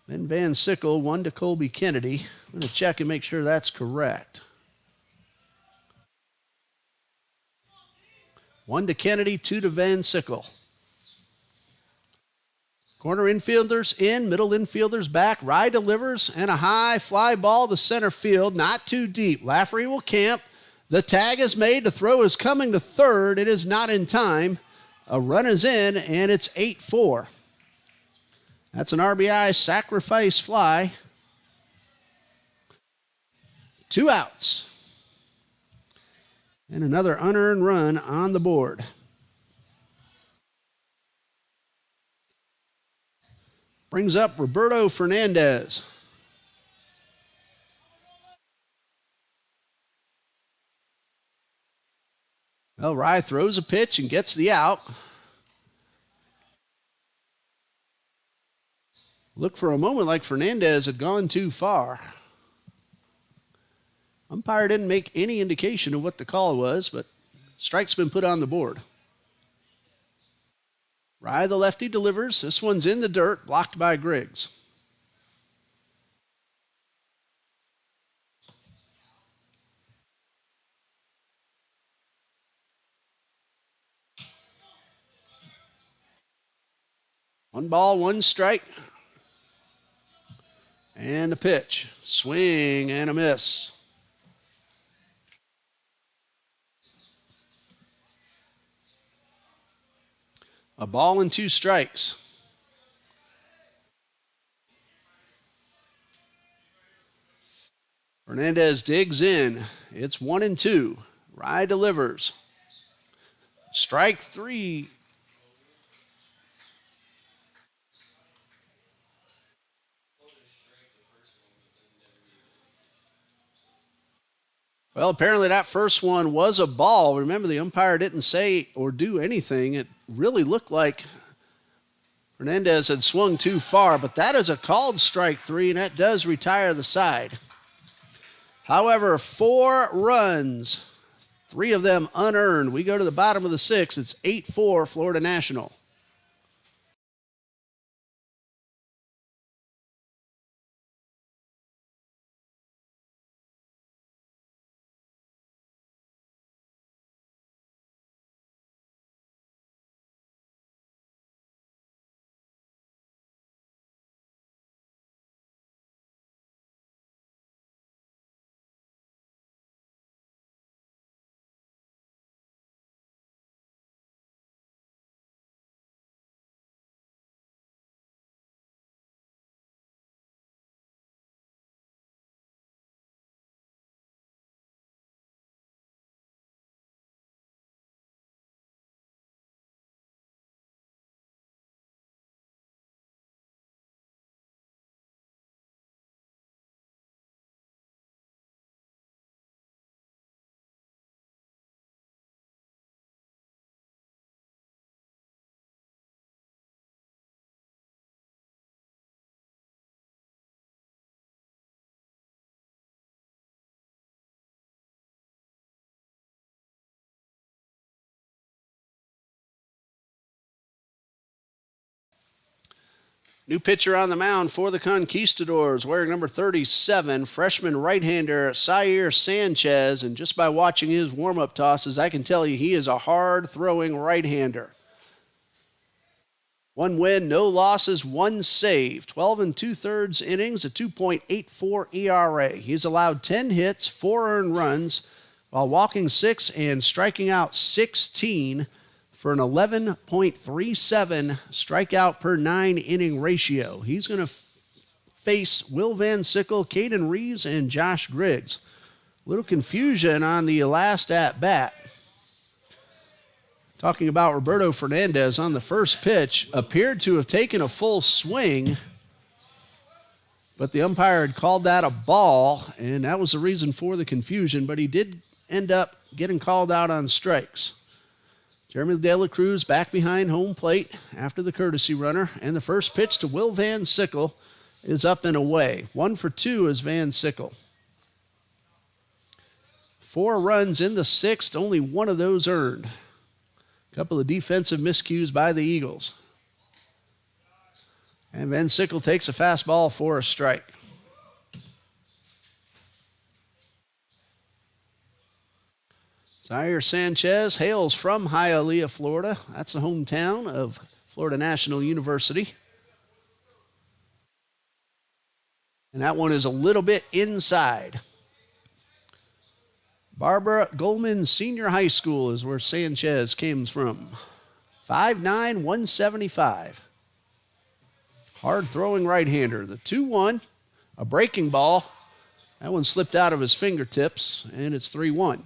Ben Van Sickle, 1 to Colby Kennedy. I'm going to check and make sure that's correct. 1 to Kennedy, 2 to Van Sickle. Corner infielders in, middle infielders back. Rye delivers, and a high fly ball to center field, not too deep. Lafferty will camp. The tag is made. The throw is coming to third. It is not in time. A run is in, and it's 8-4. That's an RBI sacrifice fly. 2 outs. And another unearned run on the board. Brings up Roberto Fernandez. Well, Rye throws a pitch and gets the out. Looked for a moment like Fernandez had gone too far. Umpire didn't make any indication of what the call was, but strike's been put on the board. Rye, the lefty, delivers. This one's in the dirt, blocked by Griggs. One ball, one strike. And a pitch. Swing and a miss. A ball and 2 strikes. Fernandez digs in. It's 1-2. Rye delivers. Strike 3. Well, apparently that first one was a ball. Remember, the umpire didn't say or do anything. It really looked like Fernandez had swung too far, but that is a called strike 3, and that does retire the side. However, 4 runs, 3 of them unearned. We go to the bottom of the 6th. It's 8-4 Florida National. New pitcher on the mound for the Conquistadors, wearing number 37, freshman right-hander Zaire Sanchez. And just by watching his warm-up tosses, I can tell you he is a hard-throwing right-hander. 1 win, no losses, 1 save. 12 2/3 innings, a 2.84 ERA. He's allowed 10 hits, 4 earned runs, while walking 6 and striking out 16 for an 11.37 strikeout per 9 inning ratio. He's going to face Will Van Sickle, Caden Reeves, and Josh Griggs. Little confusion on the last at-bat. Talking about Roberto Fernandez on the first pitch, appeared to have taken a full swing, but the umpire had called that a ball, and that was the reason for the confusion, but he did end up getting called out on strikes. Jeremy De La Cruz back behind home plate after the courtesy runner, and the first pitch to Will Van Sickle is up and away. 1 for 2 is Van Sickle. 4 runs in the 6th, only 1 of those earned. A couple of defensive miscues by the Eagles. And Van Sickle takes a fastball for a strike. Zaire Sanchez hails from Hialeah, Florida. That's the hometown of Florida National University. And that one is a little bit inside. Barbara Goldman Senior High School is where Sanchez came from. 5'9", 175. Hard throwing right-hander. The 2-1, a breaking ball. That one slipped out of his fingertips, and it's 3-1.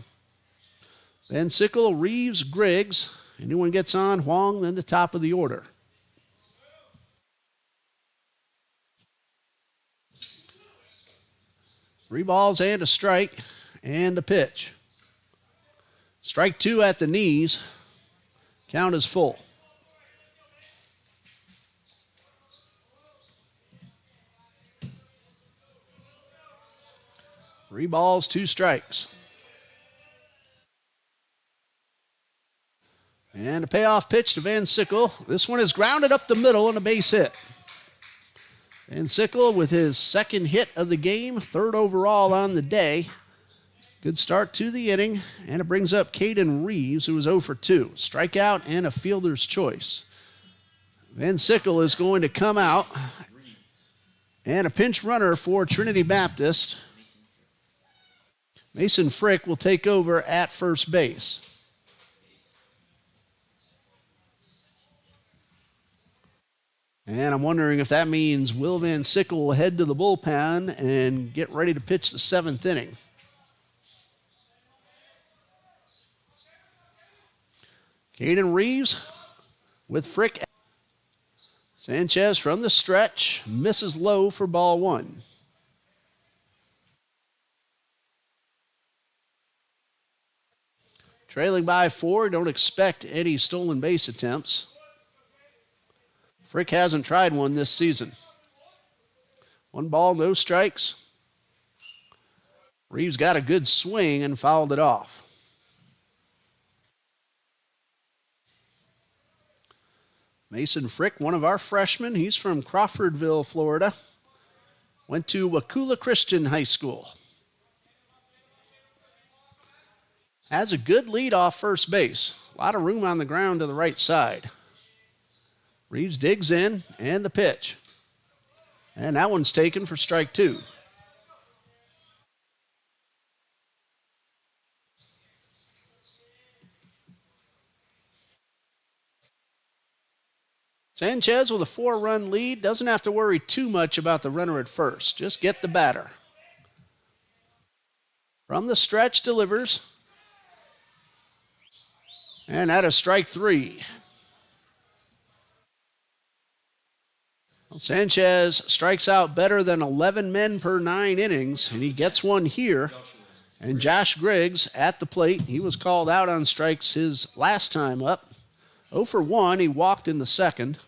Van Sickle, Reeves, Griggs. Anyone gets on, Huang, then the top of the order. Three balls and a strike, and the pitch. Strike two at the knees. Count is full. Three balls, two strikes. And a payoff pitch to Van Sickle. This one is grounded up the middle and a base hit. Van Sickle with his second hit of the game, third overall on the day. Good start to the inning, and it brings up Caden Reeves, who was 0 for 2. Strikeout and a fielder's choice. Van Sickle is going to come out, and a pinch runner for Trinity Baptist. Mason Frick will take over at first base. And I'm wondering if that means Will Van Sickle will head to the bullpen and get ready to pitch the seventh inning. Caden Reeves with Frick. Sanchez from the stretch, misses low for ball one. Trailing by 4, don't expect any stolen base attempts. Frick hasn't tried one this season. 1 ball, no strikes. Reeves got a good swing and fouled it off. Mason Frick, one of our freshmen. He's from Crawfordville, Florida. Went to Wakula Christian High School. Has a good lead off first base. A lot of room on the ground to the right side. Reeves digs in, and the pitch. And that one's taken for strike 2. Sanchez with a 4-run lead. Doesn't have to worry too much about the runner at first. Just get the batter. From the stretch, delivers. And that is strike 3. Well, Sanchez strikes out better than 11 men per 9 innings, and he gets one here. And Josh Griggs at the plate. He was called out on strikes his last time up. 0 for 1, he walked in the second.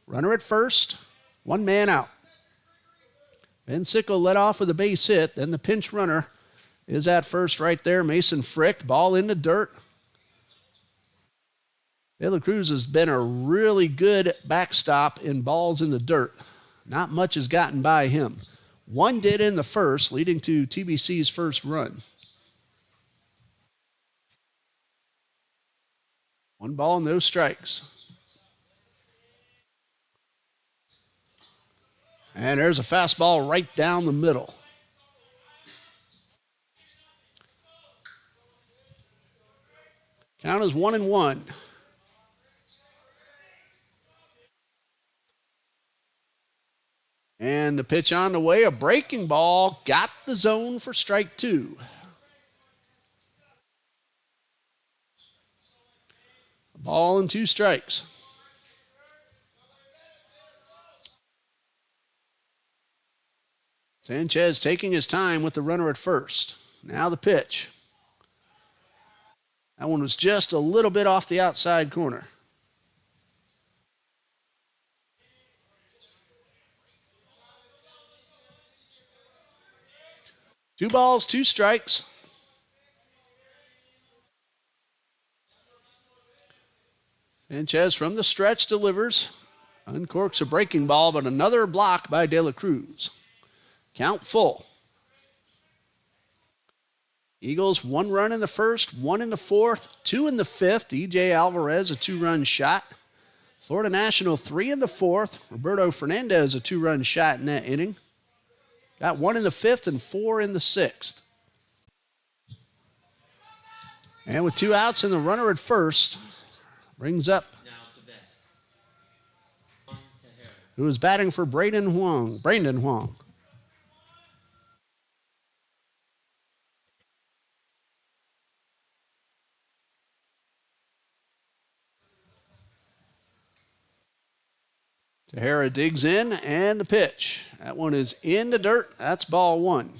Runner at first, 1 man out. Van Sickle led off with a base hit. Then the pinch runner is at first right there. Mason Frick, ball in the dirt. De La Cruz has been a really good backstop in balls in the dirt. Not much has gotten by him. 1 did in the first, leading to TBC's first run. 1 ball, no strikes. And there's a fastball right down the middle. Count is 1-1. And the pitch on the way, a breaking ball, got the zone for strike 2. A ball and 2 strikes. Sanchez taking his time with the runner at first. Now the pitch. That one was just a little bit off the outside corner. Two balls, 2 strikes. Sanchez from the stretch delivers. Uncorks a breaking ball, but another block by De La Cruz. Count full. Eagles 1 run in the first, 1 in the fourth, 2 in the fifth. E.J. Alvarez, a 2-run shot. Florida National 3 in the fourth. Roberto Fernandez, a 2-run shot in that inning. Got 1 in the fifth and 4 in the sixth. And with 2 outs and the runner at first, brings up Now to bat. On Tahara. who is batting for Brandon Huang. Tahara digs in, and the pitch. That one is in the dirt. That's ball 1.